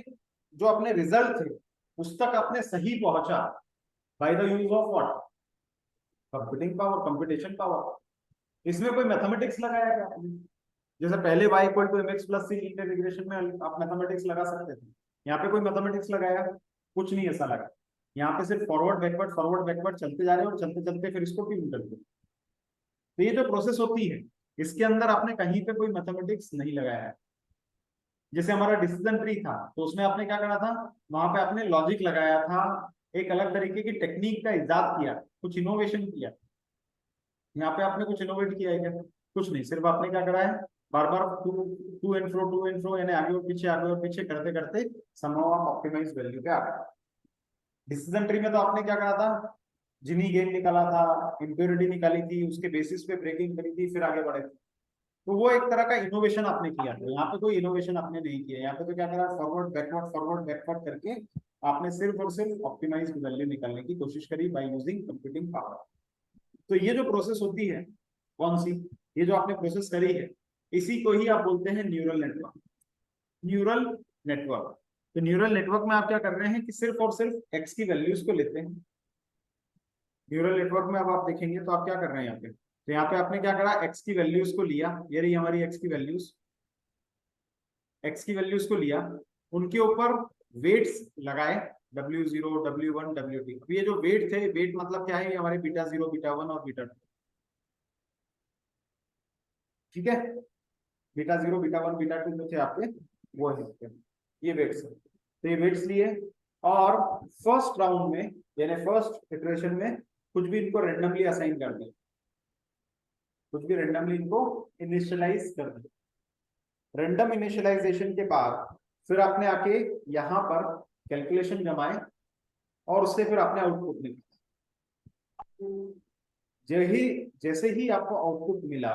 जो अपने रिजल्ट थे उस तक आपने सही पहुंचा by the use of what, computing power, computation power. इसमें कोई मैथमेटिक्स लगाया क्या आपने? जैसे पहले y equal to mx plus c linear regression में आप मैथमेटिक्स लगा सकते थे, यहाँ पे कोई मैथमेटिक्स लगाया, कुछ नहीं ऐसा लगा, यहाँ पे सिर्फ फॉरवर्ड बैकवर्ड चलते जा रहे हैं और चलते चलते फिर इसको ट्यून करते। तो ये जो प्रोसेस होती है इसके अंदर आपने कहीं पे कोई मैथमेटिक्स नहीं लगाया है। जैसे हमारा डिसीजन ट्री था तो उसमें आपने क्या करा था, वहां पे आपने लॉजिक लगाया था, एक अलग तरीके की टेक्निक का इजाद किया, कुछ इनोवेशन किया। यहाँ पे आपने कुछ इनोवेट किया है क्या? कुछ नहीं, सिर्फ आपने क्या करा है, बार बार टू एंड फ्रो यानी आगे और पीछे करते करते समहाउ आप ऑप्टिमाइज वैल्यू पे आ गए। डिसीजन ट्री में तो आपने क्या करा था, जिनी गेन निकाला था, इम्प्योरिटी निकाली थी, उसके बेसिस पे ब्रेकिंग करी थी, फिर आगे बढ़े थे। तो वो एक तरह का इनोवेशन आपने किया था, यहाँ पे कोई इनोवेशन आपने नहीं किया, यहाँ पे तो क्या करा, फॉरवर्ड बैकवर्ड करके आपने सिर्फ और सिर्फ ऑप्टिमाइज वैल्यू निकालने की कोशिश करी बाय यूजिंग कंप्यूटिंग पावर। तो ये जो प्रोसेस होती है कौन सी, ये जो आपने प्रोसेस करी है, इसी को ही आप बोलते हैं न्यूरल नेटवर्क। न्यूरल नेटवर्क, तो न्यूरल नेटवर्क में आप क्या कर रहे हैं कि सिर्फ और सिर्फ एक्स की वैल्यूज को लेते हैं। न्यूरल नेटवर्क में अब आप देखेंगे तो आप क्या कर रहे हैं यहाँ पे, तो यहाँ पे आपने क्या करा, एक्स की वैल्यूज को लिया, ये रही हमारी एक्स की वैल्यूज, एक्स की वैल्यूज को लिया, उनके ऊपर वेट्स लगाए, W0, W1, WT। अब ये जो वेट थे, वेट मतलब क्या है, ये हमारे बीटा 0, बीटा 1 और बीटा 2, ठीक है। बीटा 0, बीटा 1, बीटा 2 जो थे आपके, वो है ये वेट्स है। तो ये वेट्स लिए, और फर्स्ट राउंड में यानी फर्स्ट इटरेशन में कुछ भी इनको रेंडमली असाइन कर दिया, कुछ भी रेंडमली इनको इनिशियलाइज कर दिया। रेंडम इनिशियलाइजेशन के बाद फिर आपने आके यहाँ पर कैलकुलेशन जमाए और उससे फिर आपने आउटपुट निकाला। जैसे ही आपको आउटपुट मिला,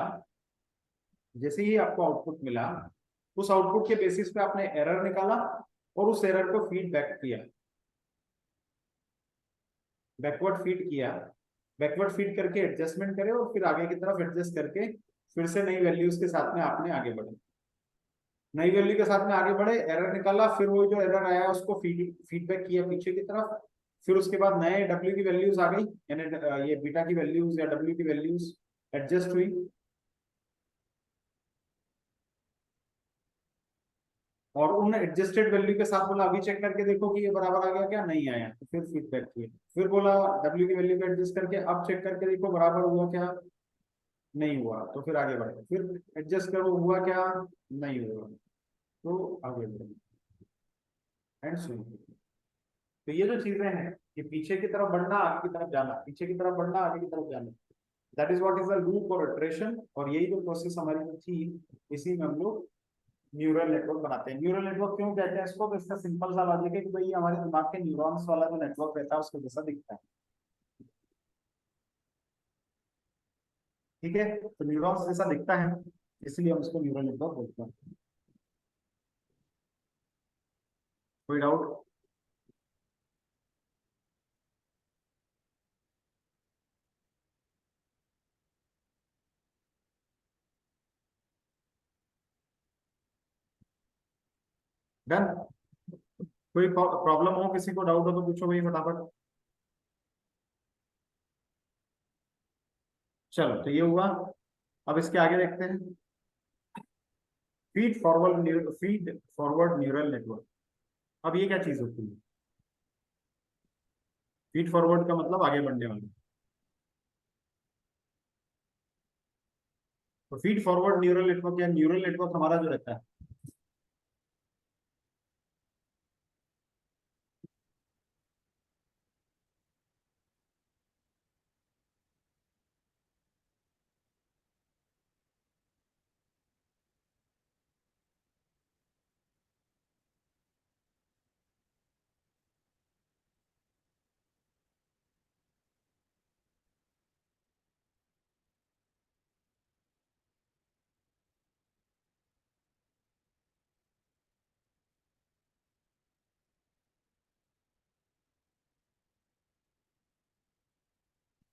जैसे ही आपको आउटपुट मिला, उस आउटपुट के बेसिस पे आपने एरर निकाला और उस एरर को फीडबैक किया, बैकवर्ड फीड किया, बैकवर्ड फीड करके एडजस्टमेंट करे और फिर आगे की तरफ एडजस्ट करके फिर से नई वैल्यूज के साथ में आपने आगे बढ़े, नई वैल्यू के साथ में आगे बढ़े, एरर निकाला, फिर वो जो एरर आया उसको फीडबैक किया पीछे की तरफ, फिर उसके बाद नए W की वैल्यूज आ गई, यानी ये बीटा की वैल्यूज या W की वैल्यूज एडजस्ट हुई, और उन एडजस्टेड वैल्यू के साथ बोला अभी चेक करके देखो कि ये बराबर आ गया क्या, नहीं आया, तो फिर फीडबैक किया, फिर बोला W की वैल्यू को एडजस्ट करके अब चेक करके देखो बराबर हुआ क्या, नहीं हुआ, तो फिर आगे बढ़े, फिर एडजस्ट करो हुआ क्या, नहीं हुआ, तो आगे बढ़े एंड सो। तो ये जो चीजें हैं, ये पीछे की तरफ बढ़ना, आगे की तरफ जाना, पीछे की तरफ बढ़ना, आगे की तरफ जाना, that is what is the loop और इटरेशन। और यही जो प्रोसेस हमारी थी, इसी में हम लोग न्यूरल नेटवर्क बनाते हैं। न्यूरल नेटवर्क क्यों कहते हैं इसको, तो इसका सिंपल सा लॉजिक है कि भाई हमारे दिमाग के न्यूरॉन्स वाला जो नेटवर्क रहता है उसको जैसा दिखता है, ठीक है, तो न्यूरॉन्स जैसा दिखता है, इसलिए हम उसको न्यूरल नेटवर्क बोलते हैं। कोई डाउट? डन? कोई प्रॉब्लम हो, किसी को डाउट हो तो पूछो भाई फटाफट। चलो, तो ये हुआ। अब इसके आगे देखते हैं, फीड फॉरवर्ड न्यूरल नेटवर्क। अब ये क्या चीज होती है? फीड फॉरवर्ड का मतलब आगे बढ़ने वाला। तो फीड फॉरवर्ड न्यूरल नेटवर्क या न्यूरल नेटवर्क हमारा जो रहता है,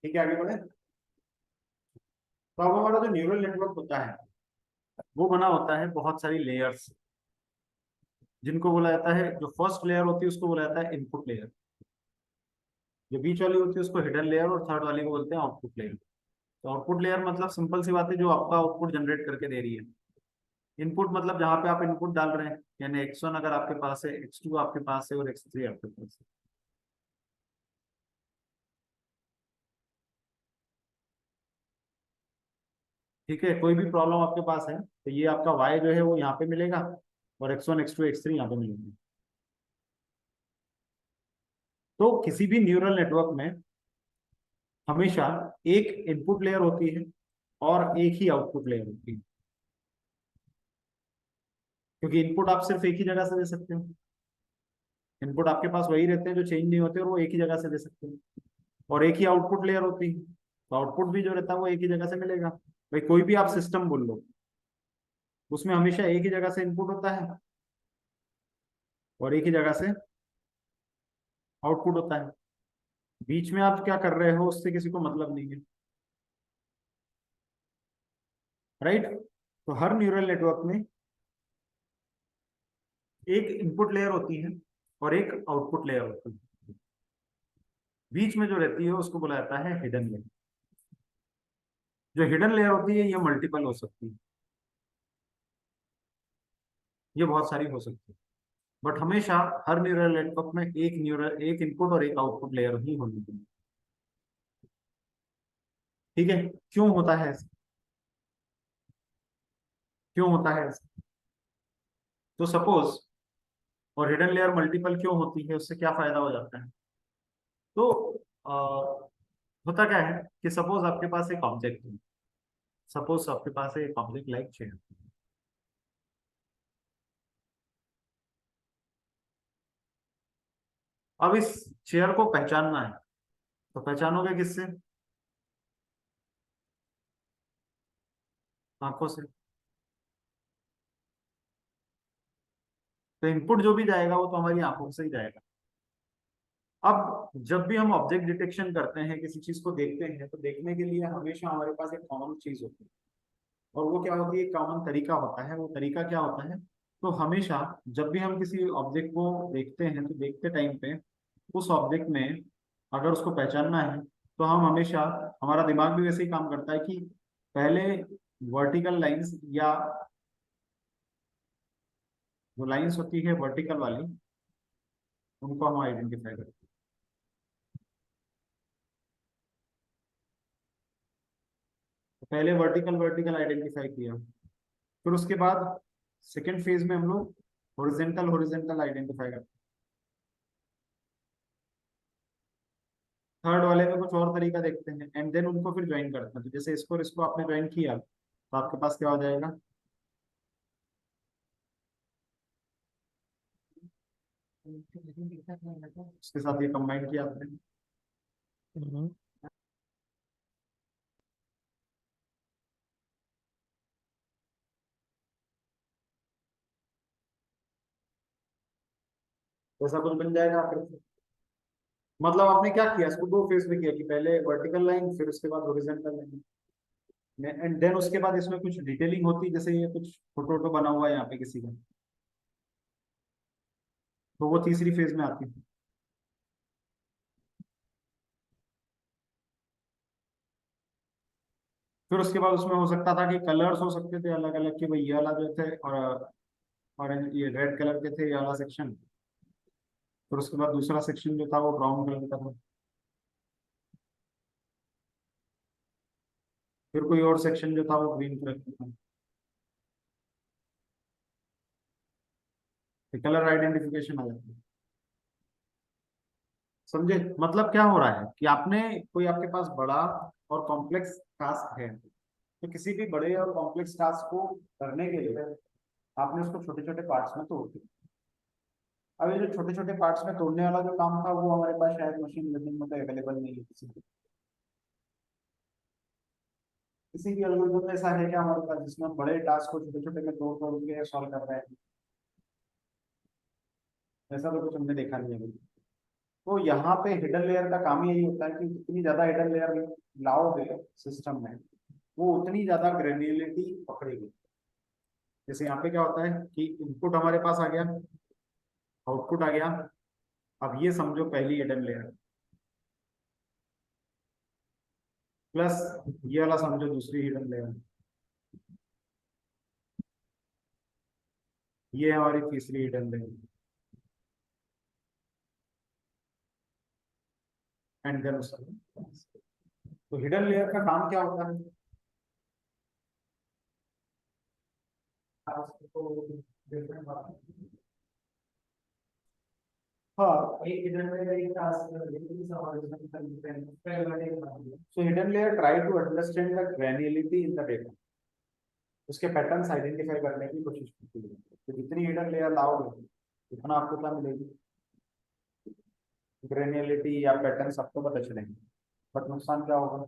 ठीक है, आगे बढ़े। तो अब हमारा जो न्यूरल नेटवर्क होता है, वो बना होता है बहुत सारी लेयर्स, जिनको बोला जाता है, जो फर्स्ट लेयर होती है उसको बोला जाता है इनपुट लेयर, जो बीच वाली होती है उसको हिडन लेयर, और थर्ड वाली को बोलते हैं आउटपुट लेयर। तो आउटपुट लेयर मतलब सिंपल सी बात है, जो आपका आउटपुट जनरेट करके दे रही है। इनपुट मतलब जहां पे आप इनपुट डाल रहे हैं, यानी X1 अगर आपके पास है, X2 आपके पास है और X3 आपके पास है। ठीक है, कोई भी प्रॉब्लम आपके पास है तो ये आपका Y जो है वो यहाँ पे मिलेगा, और X1, X2, X3 यहाँ पे मिलेंगे। तो किसी भी न्यूरल नेटवर्क में हमेशा एक इनपुट लेयर होती है और एक ही आउटपुट लेयर होती है, क्योंकि इनपुट आप सिर्फ एक ही जगह से दे सकते हो। इनपुट आपके पास वही रहते हैं जो चेंज नहीं होते, और वो एक ही जगह से दे सकते हो। और एक ही आउटपुट लेयर होती है, तो आउटपुट भी जो रहता है वो एक ही जगह से मिलेगा। भाई कोई भी आप सिस्टम बोल लो, उसमें हमेशा एक ही जगह से इनपुट होता है और एक ही जगह से आउटपुट होता है। बीच में आप क्या कर रहे हो उससे किसी को मतलब नहीं है। राइट। तो हर न्यूरल नेटवर्क में एक इनपुट लेयर होती है और एक आउटपुट लेयर होती है, बीच में जो रहती है उसको बोला जाता है हिडन लेयर। जो हिडन लेयर होती है ये मल्टीपल हो सकती है, ये बहुत सारी हो सकती है, बट हमेशा हर न्यूरल नेटवर्क में एक इनपुट और एक आउटपुट लेयर ही होनी चाहिए। ठीक है, क्यों होता है ऐसा? क्यों होता है ऐसा? तो सपोज, और हिडन लेयर मल्टीपल क्यों होती है, उससे क्या फायदा हो जाता है? तो आ, होता क्या है कि सपोज आपके पास एक ऑब्जेक्ट है, सपोज आपके पास एक ऑब्जेक्ट लाइक चेयर। अब इस चेयर को पहचानना है, तो पहचानोगे किससे? आंखों से। तो इनपुट जो भी जाएगा वो तो हमारी आंखों से ही जाएगा। अब जब भी हम ऑब्जेक्ट डिटेक्शन करते हैं, किसी चीज को देखते हैं, तो देखने के लिए हमेशा हमारे पास एक कॉमन चीज होती है, और वो क्या होती है? एक कॉमन तरीका होता है। वो तरीका क्या होता है? तो हमेशा जब भी हम किसी ऑब्जेक्ट को देखते हैं, तो देखते टाइम पे उस ऑब्जेक्ट में अगर उसको पहचानना है, तो हम हमेशा, हमारा दिमाग भी वैसे ही काम करता है कि पहले वर्टिकल लाइंस, या जो लाइंस होती है वर्टिकल वाली, उनको हम आइडेंटिफाई करते हैं। तो पहले वर्टिकल वर्टिकल आइडेंटिफाई किया, फिर उसके बाद सेकेंड फेज में हम लोग हॉरिजेंटल हॉरिजेंटल आइडेंटिफाई करते हैं। थर्ड वाले में कुछ और तरीका देखते हैं, एंड देन उनको फिर ज्वाइन करते हैं। तो जैसे इसको और इसको आपने ज्वाइन किया, तो आपके पास क्या हो जाएगा? उसके साथ ये कंबाइन किया आपने। हम्म, वैसा कुछ बन जाएगा फिर। मतलब आपने क्या किया, इसको दो फेज में किया कि पहले वर्टिकल लाइन, फिर उसके बाद हॉरिजॉन्टल लाइन, एंड देन उसके बाद इसमें कुछ डिटेलिंग होती है, जैसे ये कुछ फोटो वोटो बना हुआ है यहाँ पे किसी का, तो वो तीसरी फेज में आती है। फिर उसके बाद उसमें हो सकता था कि कलर्स हो सकते थे अलग अलग, कि भाई ये वाला जो थे, और ये रेड कलर के थे ये वाला सेक्शन। फिर उसके बाद दूसरा सेक्शन जो था वो ब्राउन कलर का था। फिर कोई और सेक्शन जो था वो ग्रीन कलर का था। कलर आइडेंटिफिकेशन आ जाती है। समझे मतलब क्या हो रहा है? कि आपने, कोई आपके पास बड़ा और कॉम्प्लेक्स टास्क है, तो किसी भी बड़े और कॉम्प्लेक्स टास्क को करने के लिए आपने उसको छोटे छोटे पार्ट्स में तोड़ दिया। अब ये जो छोटे छोटे पार्ट्स में तोड़ने वाला जो काम था, वो हमारे पास शायद मशीन लर्निंग में तो अवेलेबल नहीं है। किसी भी एल्गोरिथम में ऐसा है क्या हमारे पास, जिसमें हम बड़े टास्क को छोटे छोटे में तोड़ तोड़ के सॉल्व कर रहे हैं? ऐसा तो कुछ हमने देखा नहीं है अभी। तो यहाँ पे हिडन लेयर का काम यही होता है कि जितनी ज्यादा हिडन लेयर लाओगे सिस्टम में, वो उतनी ज्यादा ग्रेन्युलरिटी पकड़ेगी। जैसे यहाँ पे क्या होता है कि इनपुट हमारे पास आ गया, आउटपुट आ गया, अब ये समझो पहली हिडन लेयर, प्लस ये वाला समझो दूसरी हिडन लेयर, ये हमारी तीसरी हिडन लेयर, एंड देन उसका। तो हिडन लेयर का काम क्या होता है? हाँ, एक हिडन लेयर एक task so hidden layer try to understand the granularity in the data, उसके पैटर्न्स आइडेंटिफाई करने की कोशिश करती है। तो जितनी हिडन लेयर लाओगे, उतना आपको क्या मिलेगी? ग्रेन्युलरिटी या पैटर्न सबको पता चलेंगे, बट नुकसान क्या होगा?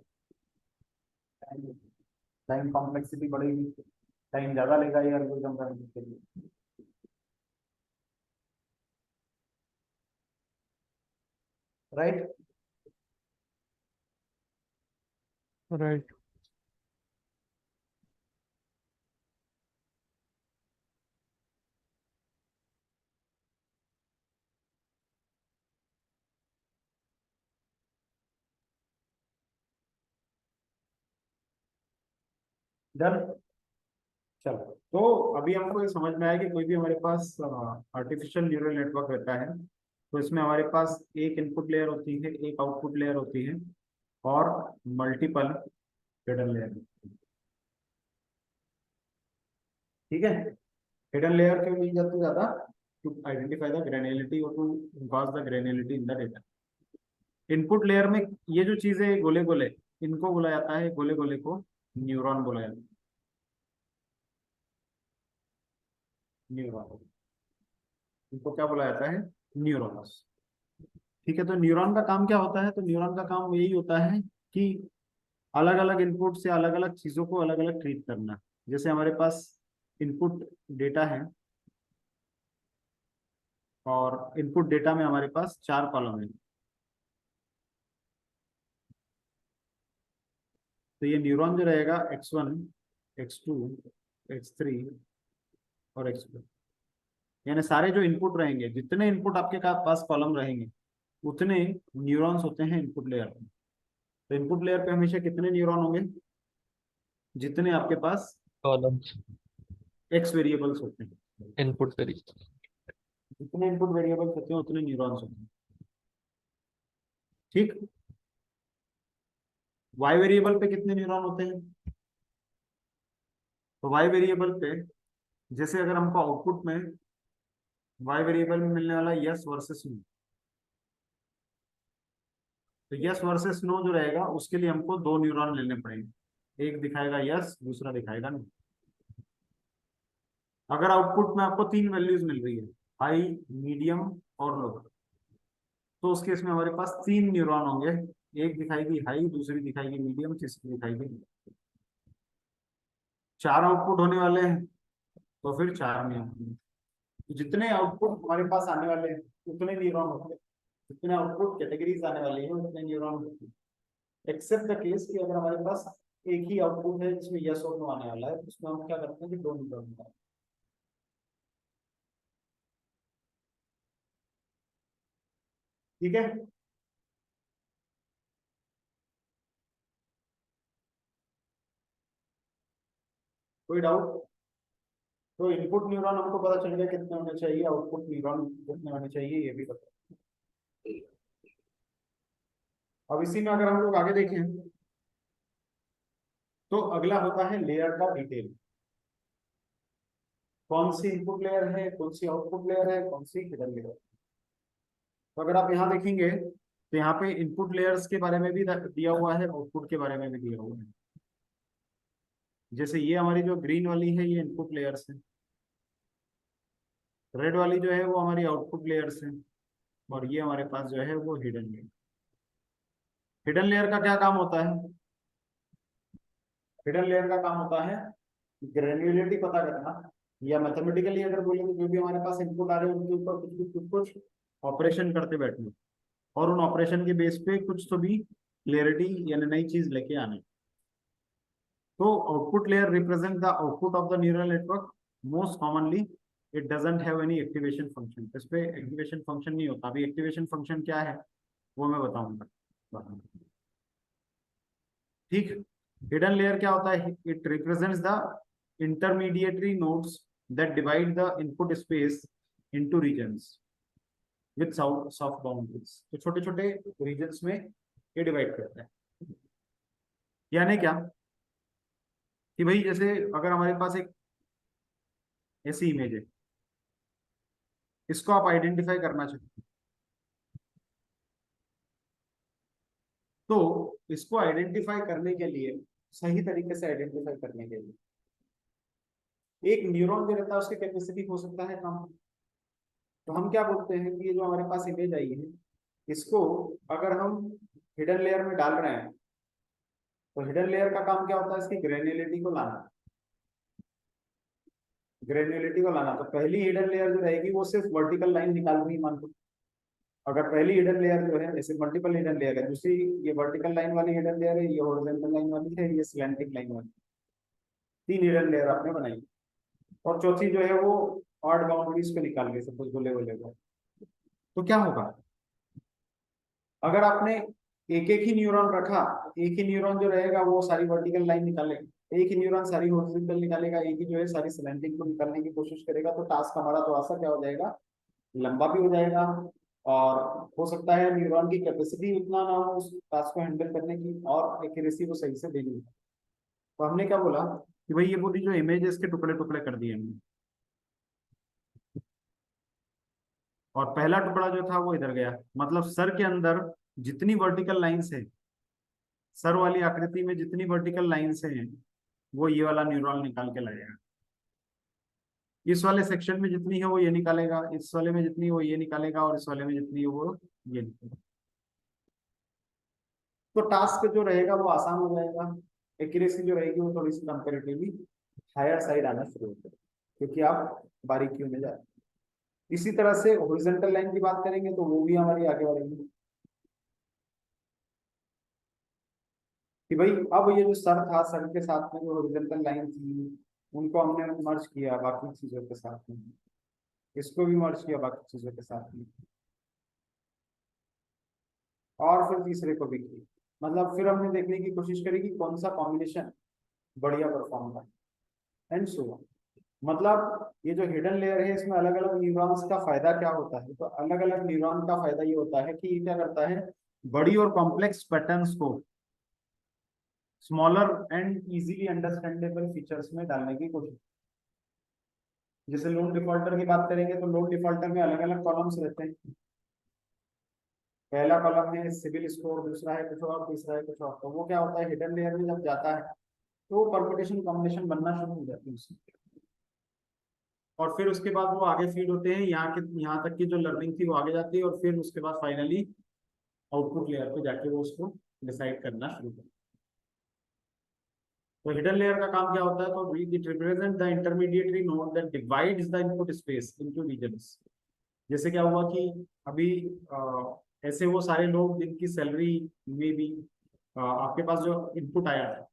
टाइम कॉम्प्लेक्सिटी बढ़ेगी, टाइम ज्यादा लेगा ये एल्गोरिथम करने के लिए। राइट। राइट। डन। चलो, तो अभी हमको ये समझ में आया कि कोई भी हमारे पास आर्टिफिशियल न्यूरल नेटवर्क रहता है तो इसमें हमारे पास एक इनपुट लेयर होती है, एक आउटपुट लेयर होती है और मल्टीपल हिडन लेयर। ठीक है, हिडन लेयर क्यों ली जाती है ज्यादा? टू आइडेंटिफाई द ग्रेन्युलरिटी और to cause the granularity in the data. Input layer में ये जो चीजें गोले गोले, इनको बोला जाता है, गोले गोले को न्यूरॉन बोला जाता है। न्यूरॉन, इनको क्या बोला जाता है? न्यूरॉन्स। ठीक है, तो न्यूरॉन का काम क्या होता है? तो न्यूरॉन का काम यही होता है कि अलग अलग इनपुट से अलग अलग चीजों को अलग अलग ट्रीट करना। जैसे हमारे पास इनपुट डेटा है और इनपुट डेटा में हमारे पास 4 कॉलम है। तो ये न्यूरॉन जो रहेगा x1, x2, x3 और x4, यानी सारे जो इनपुट रहेंगे, जितने इनपुट आपके पास कॉलम रहेंगे उतने न्यूरॉन्स होते हैं इनपुट लेयर में। तो इनपुट लेयर पे हमेशा कितने न्यूरॉन होंगे? जितने आपके पास कॉलम्स एक्स वेरिएबल्स होते हैं, इनपुट वेरी जितने इनपुट वेरिएबल्स होते हैं उतने न्यूरॉन्स होते हैं। ठीक, वाई वेरिएबल पे कितने न्यूरॉन होते हैं? तो वाई वेरिएबल पे जैसे अगर हमको आउटपुट में वाई वेरिएबल में मिलने वाला यस वर्सेस नो, तो यस वर्सेस नो जो रहेगा उसके लिए हमको 2 न्यूरॉन लेने पड़ेंगे, एक दिखाएगा यस, दूसरा दिखाएगा नो। अगर आउटपुट में आपको 3 वैल्यूज मिल रही है, हाई, मीडियम और लो, तो उस केस में हमारे पास 3 न्यूरॉन होंगे, एक दिखाएगी हाई, दूसरी दिखाएगी मीडियम, तीसरी दिखाएगी लो। 4 आउटपुट होने वाले हैं तो फिर 4 न्यूरॉन। जितने आउटपुट हमारे पास आने वाले हैं उतने न्यूरॉन होते हैं, जितने आउटपुट कैटेगरीज आने वाली है उतने न्यूरॉन होते हैं। एक्सेप्ट द केस कि अगर हमारे पास एक ही आउटपुट है जिसमें यस और नो आने वाला है, तो उसमें हम क्या करते हैं कि 2 न्यूरॉन होता है। ठीक है, कोई डाउट? तो इनपुट न्यूरॉन हमको पता चल गया कितने होने चाहिए, आउटपुट न्यूरॉन कितने होने चाहिए ये भी पता। अब इसी में अगर हम लोग आगे देखें तो अगला होता है लेयर का डिटेल। कौन सी इनपुट लेयर है, कौन सी आउटपुट लेयर है, कौन सी हिडन लेयर। तो अगर आप यहाँ देखेंगे तो यहाँ पे इनपुट लेयर्स के बारे में भी दिया हुआ है, आउटपुट के बारे में भी दिया हुआ है। जैसे ये हमारी जो ग्रीन वाली है ये इनपुट लेयर्स है, रेड वाली जो है वो हमारी आउटपुट लेयर्स है, और ये हमारे पास जो है वो हिडन लेयर। हिडन लेयर का क्या काम होता है? हिडन लेयर का काम होता है ग्रेन्युलरिटी पता करना, या मैथमेटिकली अगर बोले तो जो भी हमारे पास इनपुट आ रहे हैं उनके ऊपर कुछ ऑपरेशन करते बैठना, और उन ऑपरेशन के बेस पे कुछ तो भी क्लियरिटी यानी नई चीज लेके आने। तो output layer represent the output of the neural network. Most commonly it doesn't have any activation function. इस पे एक्टिवेशन फंक्शन नहीं होता। अभी एक्टिवेशन फंक्शन क्या है वो मैं बताऊंगा। ठीक, हिडन लेयर क्या होता है? It represents the intermediatory nodes that divide the input space into regions with soft boundaries. तो छोटे छोटे रीजन्स में ये डिवाइड करता है। यानी क्या कि भाई जैसे अगर हमारे पास एक ऐसी इमेज है, इसको आप आइडेंटिफाई करना चाहते हैं, तो इसको आइडेंटिफाई करने के लिए, सही तरीके से आइडेंटिफाई करने के लिए एक न्यूरॉन जो रहता है उसकी कैपेसिटी हो सकता है कम। तो हम क्या बोलते हैं कि ये जो हमारे पास इमेज आई है, इसको अगर हम हिडन लेयर में डाल रहे हैं तो हिडन लेयर का काम क्या होता है? इसकी ग्रेन्युलरिटी को लाना। ग्रेन्युलरिटी को लाना, तो पहली हिडन लेयर जो रहेगी वो सिर्फ वर्टिकल लाइन निकाल रही है, मान लो। अगर पहली हिडन लेयर जो है, जैसे मल्टीपल हिडन लेयर है, दूसरी ये वर्टिकल लाइन वाली हिडन लेयर है, ये हॉरिजॉन्टल लाइन वाली है, ये स्लैंटिक लाइन वाली, 3 हिडन लेयर आपने बनाई, और चौथी जो है वो ऑड बाउंड्रीज पे निकाल गए सपोज गोले गोले को। तो क्या होगा अगर आपने एक एक ही न्यूरॉन रखा, एक ही न्यूरॉन जो रहेगा वो सारी वर्टिकल लाइन निकालेगा, एक ही न्यूरॉन सारी हॉरिजॉन्टल निकालेगा, एक ही जो है सारी स्लैंटिंग को निकालने की कोशिश करेगा, तो टास्क हमारा थोड़ा सा क्या हो जाएगा, लंबा भी हो जाएगा। और हो सकता है न्यूरॉन की कैपेसिटी उतना ना हो उस टास्क को हैंडल करने की, और एक्यूरेसी वो सही से दे नहीं। तो हमने क्या बोला कि भाई ये पूरी जो इमेज है इसके टुकड़े टुकड़े कर दिए हमने, और पहला टुकड़ा जो था वो इधर गया, मतलब सर के अंदर जितनी वर्टिकल लाइंस है, सर वाली आकृति में जितनी वर्टिकल लाइंस हैं, वो ये वाला न्यूरॉन निकाल के लाएगा। इस वाले सेक्शन में जितनी है वो ये निकालेगा, इस वाले में जितनी है वो ये निकालेगा, और इस वाले में जितनी है वो ये निकालेगा। तो टास्क जो रहेगा वो आसान हो जाएगा, एक्यूरेसी जो रहेगी वो थोड़ी सी कंपेरेटिवली हायर साइड आना शुरू हो जाएगा, क्योंकि आप बारीकियों में जाए। इसी तरह से हॉरिजॉन्टल लाइन की बात करेंगे तो वो भी हमारी आगे बढ़ेगी कि भाई अब ये जो सर था, सर के साथ में जो हॉरिजॉन्टल लाइन थी, उनको हमने मर्ज किया बाकी चीजों के साथ में, इसको भी मर्ज किया बाकी चीजों के साथ में, और फिर तीसरे को भी किया। मतलब फिर हमने देखने की कोशिश करी कि कौन सा कॉम्बिनेशन बढ़िया परफॉर्म कर, एंड सो मतलब ये जो हिडन लेयर है इसमें अलग अलग न्यूरॉन्स का फायदा क्या होता है, तो अलग अलग न्यूरॉन का फायदा ये होता है कि ये क्या करता है, बड़ी और कॉम्प्लेक्स पैटर्न्स को smaller and easily understandable features में डालने की कोशिश। जैसे लोन डिफॉल्टर की बात करेंगे तो लोन डिफॉल्टर में अलग अलग कॉलम्स रहते हैं। पहला कॉलम है सिविल स्कोर, दूसरा है कुछ और, तीसरा है कुछ और। तो वो क्या होता है, हिडन लेयर में जब जाता है तो वो परम्यूटेशन कॉम्बिनेशन बनना शुरू हो जाती है उसमें, और फिर उसके बाद वो आगे फीड होते हैं, यहाँ तक की जो लर्निंग थी वो आगे जाती है, और फिर उसके बाद फाइनली आउटपुट लेयर पे जाके वो उसको डिसाइड करना शुरू करते हैं। तो हिडन लेयर का काम क्या होता है, तो it represent the intermediatory node that divides the input space into regions. जैसे क्या हुआ कि अभी ऐसे वो सारे लोग जिनकी सैलरी में भी आपके पास जो इनपुट आया है,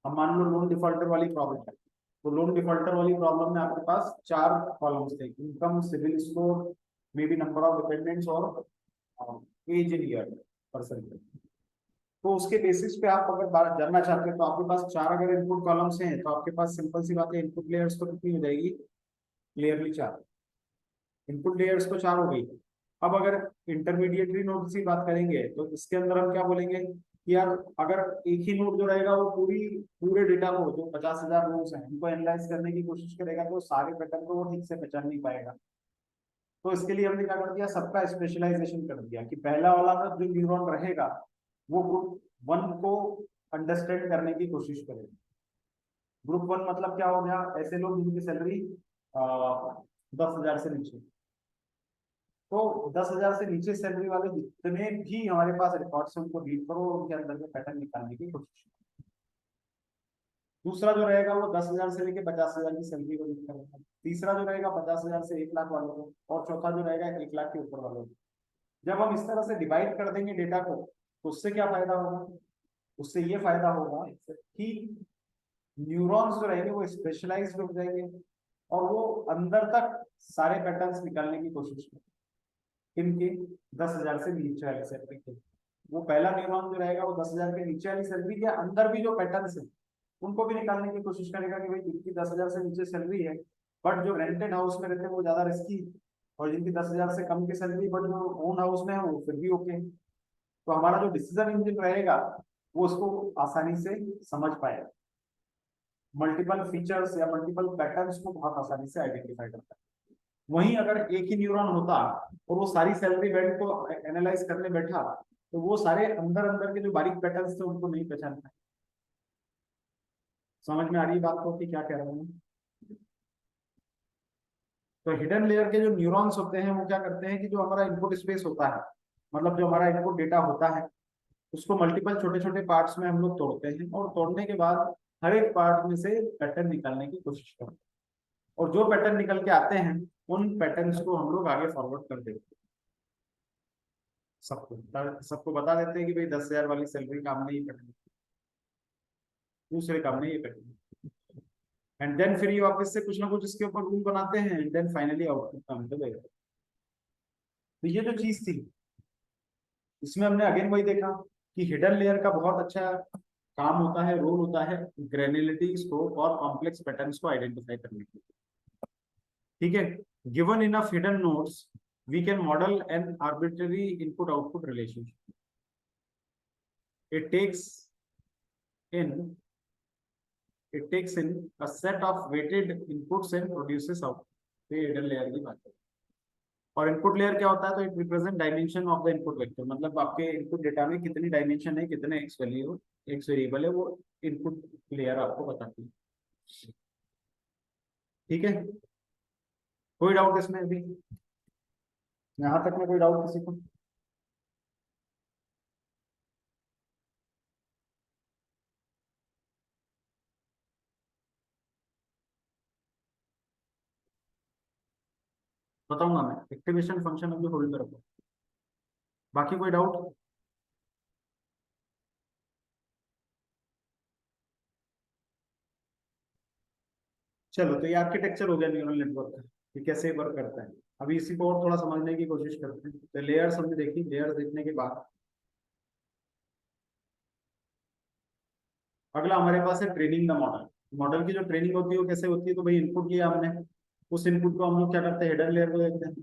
अब मान लो लोन डिफॉल्टर वाली प्रॉब्लम है, तो लोन डिफॉल्टर वाली प्रॉब्लम में आपके पास 4 कॉलम्स थे, income, civil score, may be number of dependents, और एज इन ईयर परसेंटेज। तो उसके बेसिस पे आप अगर बात जानना चाहते हैं तो आपके पास 4 अगर इनपुट कॉलम्स हैं, तो आपके पास सिंपल सी बात है, इनपुट लेयर्स तो कितनी हो जाएगी, क्लियरली 4 इनपुट लेयर्स तो 4 हो गई। अब अगर इंटरमीडिएटरी नोड की बात करेंगे तो इसके अंदर हम क्या बोलेंगे कि यार अगर एक ही नोड जो रहेगा वो पूरे डेटा को, जो 50,000 रोज हैं उनको एनालाइज करने की कोशिश करेगा, तो सारे पैटर्न को वो ठीक से पहचान नहीं पाएगा। तो इसके लिए हमने क्या कर दिया, सबका स्पेशलाइजेशन कर दिया कि पहला वाला जो न्यूरॉन रहेगा वो ग्रुप 1 को अंडरस्टैंड करने की कोशिश करेगा। ग्रुप 1 मतलब क्या हो गया, ऐसे लोग जिनकी सैलरी 10,000 से नीचे। तो 10,000 से नीचे सैलरी वाले जितने भी हमारे पास रिकॉर्ड्स हैं उनको रीड करो और उनके अंदर के पैटर्न निकालने की कोशिश करो। दूसरा जो रहेगा वो 10,000 से लेके 50,000 की सैलरी को रीड करेगा। तीसरा जो रहेगा 50,000 से 1 लाख वालों को, और चौथा जो रहेगा 1 लाख के ऊपर वालों को। जब हम इस तरह से डिवाइड कर देंगे डेटा को, तो उससे क्या फायदा होगा, उससे ये फायदा होगा कि न्यूरॉन्स जो रहेंगे वो स्पेशलाइज्ड हो जाएंगे, और वो अंदर तक सारे पैटर्न्स निकालने की कोशिश करेंगे। इनके 10,000 से नीचे वाली सैलरी के, वो पहला न्यूरॉन जो रहेगा वो 10,000 के नीचे वाली सैलरी के अंदर भी जो पैटर्न्स है उनको भी निकालने की कोशिश करेगा कि भाई जिनकी 10,000 से नीचे सैलरी है बट जो रेंटेड हाउस में रहते हैं वो ज्यादा रिस्की, और जिनकी 10,000 से कम की सैलरी बट जो ओन हाउस में है वो फिर भी ओके। तो हमारा जो डिसीजन इंजन रहेगा वो उसको आसानी से समझ पाएगा, मल्टीपल फीचर्स या मल्टीपल पैटर्न्स को बहुत आसानी से आइडेंटिफाई करता है। वहीं अगर एक ही न्यूरॉन होता और वो सारी सैलरी बैंड को एनालाइज करने बैठा, तो वो सारे अंदर अंदर के जो बारीक पैटर्न्स थे उनको नहीं पहचान पाए। समझ में आ रही है बात को कि क्या कह रहा हूँ। तो हिडन लेयर के जो न्यूरॉन्स होते हैं वो क्या करते हैं कि जो हमारा इनपुट स्पेस होता है, मतलब जो हमारा इनपुट डेटा होता है, उसको मल्टीपल छोटे छोटे पार्ट्स में हम लोग तोड़ते हैं, और तोड़ने के बाद हर एक पार्ट में से पैटर्न निकालने की कोशिश करते हैं, और जो पैटर्न निकल के आते हैं उन पैटर्न्स को हम लोग आगे फॉरवर्ड कर देते हैं सबको बता देते हैं कि भाई 10,000 वाली सैलरी काम नहीं करनी, दूसरे काम नहीं ये करनी, एंड देन फिर ये वापस से कुछ ना कुछ इसके ऊपर रूल बनाते हैं, एंड देन फाइनली आउटपुट काम कर देगा। तो ये जो चीज थी इसमें हमने अगेन वही देखा कि हिडन लेयर का बहुत अच्छा काम होता है, रोल होता है ग्रेनुलरिटी, स्कोप और कॉम्प्लेक्स पैटर्न्स को आइडेंटिफाई करने के लिए। ठीक है, given enough hidden nodes we can model an arbitrary input output relationship. it takes in a set of weighted inputs and produces out। तो ये हिडन लेयर की बात है। और इनपुट लेयर क्या होता है, तो it represent dimension of the input vector, मतलब आपके इनपुट डेटा में कितनी डायमेंशन है, कितने एक्स वैल्यू एक्स वेरिएबल है, वो इनपुट लेयर आपको बताती है। ठीक है, कोई डाउट इसमें अभी यहाँ तक में, कोई डाउट किसी को? बताऊंगा मैं, एक्टिवेशन फंक्शन अभी होल्ड पर रखो। बाकी कोई डाउट? चलो, तो ये आर्किटेक्चर हो गया न्यूरल नेटवर्क का, ये कैसे वर्क करता है। अभी इसी को और थोड़ा समझने की कोशिश करते हैं। तो लेयर्स हमने देखी, लेयर्स देखने के बाद अगला हमारे पास है ट्रेनिंग द मॉडल। मॉडल की जो ट्रेनिंग होती है वो कैसे होती है, तो भाई इनपुट किया हमने, उस इनपुट को हम लोग क्या करते हैं, हिडन लेयर को देखते हैं।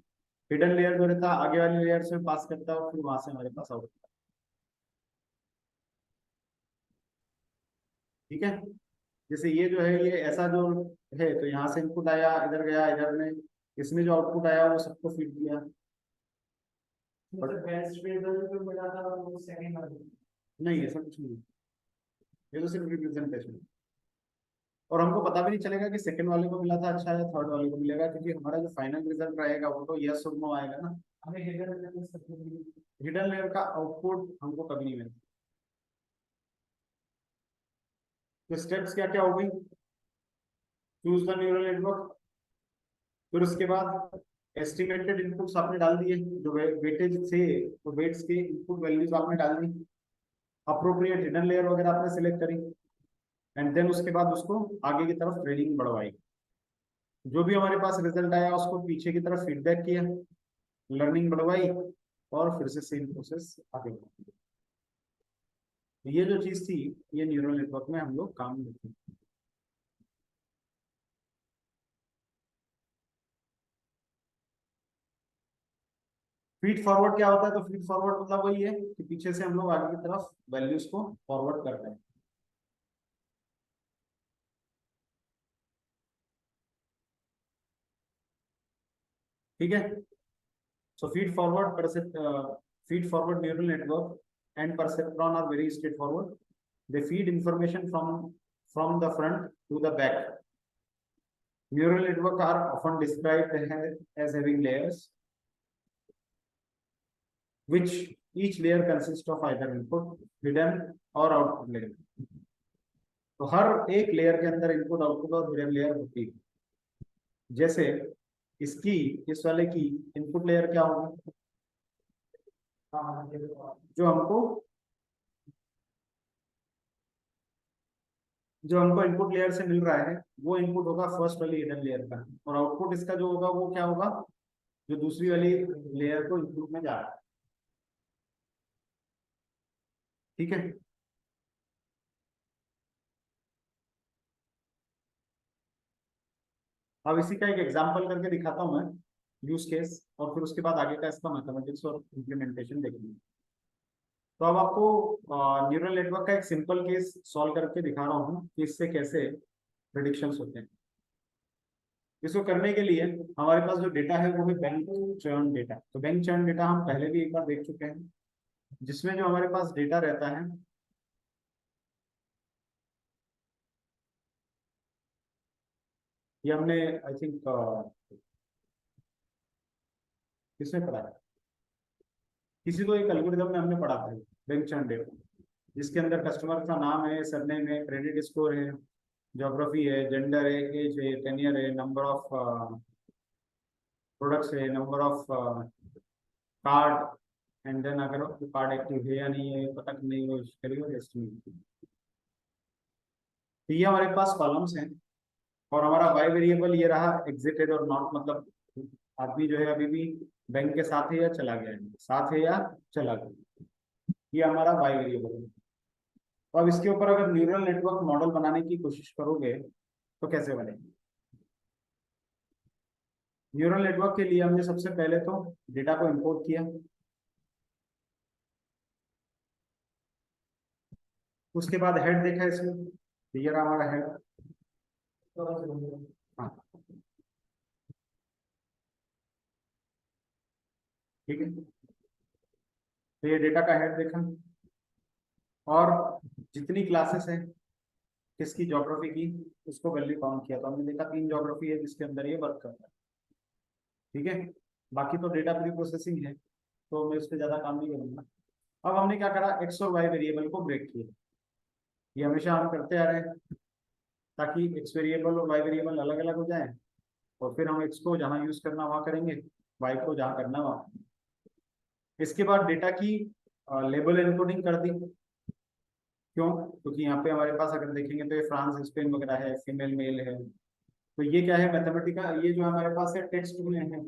हिडन लेयर जो रहता है आगे वाली लेयर से पास करता है और फिर वहां से हमारे पास आउट। ठीक है, जैसे ये जो है, ये ऐसा जो है, तो यहाँ से इनपुट आया, इधर गया, इधर में इसमें जो आउटपुट आया वो सबको फीड किया। नहीं, ऐसा कुछ नहीं, ये तो सिर्फ रिप्रेजेंटेशन। और हमको पता भी नहीं चलेगा कि सेकंड वाले को मिला था अच्छा या थर्ड वाले को मिलेगा, क्योंकि हमारा जो फाइनल रिजल्ट रहेगा वो तो यस और नो आएगा ना। हमें हिडन लेयर का आउटपुट हमको कभी नहीं मिलता। तो स्टेप्स क्या क्या हो गई, चूज द न्यूरल नेटवर्क, फिर उसके बाद एस्टिमेटेड इनपुट्स आपने डाल दिए, जो वेटेज से, तो वेट्स के इनपुट वैल्यूज आपने डाल दी, अप्रोप्रिएट हिडन लेयर वगैरह आपने सिलेक्ट करी, एंड देन उसके बाद उसको आगे की तरफ ट्रेनिंग बढ़वाई। जो भी हमारे पास रिजल्ट आया उसको पीछे की तरफ फीडबैक किया, लर्निंग बढ़वाई, और फिर से सेम प्रोसेस आगे बढ़ाई। ये जो चीज थी, ये न्यूरल नेटवर्क में हम लोग काम करते हैं। फीड फॉरवर्ड क्या होता है, तो फीड फॉरवर्ड मतलब वही है कि पीछे से हम लोग आगे की तरफ वैल्यूज को फॉरवर्ड कर रहे हैं। ठीक है, so feed forward neural network and perceptron are very straightforward. They feed information from the front to the back. Neural network are often described as having layers, which each layer consists of either input, hidden or output layer. तो हर एक layer के अंदर input, output और hidden layer होती है। जैसे इसकी, इस वाले की इनपुट लेयर क्या होगा, जो हमको इनपुट लेयर से मिल रहा है वो इनपुट होगा फर्स्ट वाली हिडन लेयर का, और आउटपुट इसका जो होगा वो क्या होगा, जो दूसरी वाली लेयर को इनपुट में जा रहा है। ठीक है, अब इसी का एक एग्जांपल करके दिखाता हूं मैं, यूज केस, और फिर उसके बाद आगे का इसका मैथमेटिक्स और इम्प्लीमेंटेशन देखेंगे। तो अब आपको न्यूरल नेटवर्क का एक सिंपल केस सॉल्व करके दिखा रहा हूँ कि इससे कैसे प्रेडिक्शंस होते हैं। इसको करने के लिए हमारे पास जो डेटा है वो है बैंक चयन डेटा। तो बैंक चयन डेटा हम पहले भी एक बार देख चुके हैं, जिसमें जो हमारे पास डेटा रहता है, ये हमने आई थिंक किसमें पढ़ा है, किसी तो एक एल्गोरिथम में हमने पढ़ा था बैंक चयन डेटा, जिसके अंदर कस्टमर का नाम है, सरनेम है, क्रेडिट स्कोर है, ज्योग्राफी है, जेंडर है, एज है, टेनियर है, नंबर ऑफ प्रोडक्ट्स है, number of card, and then अगर कार्ड एक्टिव है या नहीं है पता नहीं, वो करेगा एस्टिमेट। तो ये हमारे पास कॉलम्स हैं, और हमारा वाई वेरिएबल ये रहा एग्जिटेड और नॉट, मतलब आदमी जो है अभी भी बैंक के साथ है या चला गया है, साथ है या चला गया, ये हमारा वाई वेरिएबल है। तो अब इसके ऊपर अगर न्यूरल नेटवर्क मॉडल बनाने की कोशिश करोगे तो कैसे बनेगी? न्यूरल नेटवर्क के लिए हमने सबसे पहले तो डेटा को इंपोर्ट किया, उसके बाद हेड देखा इसमें, ये रहा हमारा हेड। हाँ ठीक है, तो ये डेटा का हेड देखा, और जितनी क्लासेस है किसकी ज्योग्राफी की उसको वैल्यू काउंट किया, तो हमने देखा 3 ज्योग्राफी है जिसके अंदर ये वर्क करता है। ठीक है, बाकी तो डेटा प्री प्रोसेसिंग है तो मैं उस पर ज्यादा काम नहीं करूंगा। अब हमने क्या करा, एक्स और वाई वेरिएबल को ब्रेक किया। ये हमेशा हम करते आ रहे हैं ताकि एक्स वेरिएबल और वाई वेरिएबल अलग अलग हो जाए, और फिर हम एक्स को जहाँ यूज करना वहां करेंगे, वाई को जहाँ करना वहां। इसके बाद डेटा की लेबल एन्कोडिंग कर दी। क्यों? क्योंकि यहाँ पे हमारे पास अगर देखेंगे तो ये फ्रांस स्पेन वगैरह है, फीमेल मेल है, तो ये क्या है, मैथमेटिकल, ये जो हमारे पास है टेक्स्ट में है,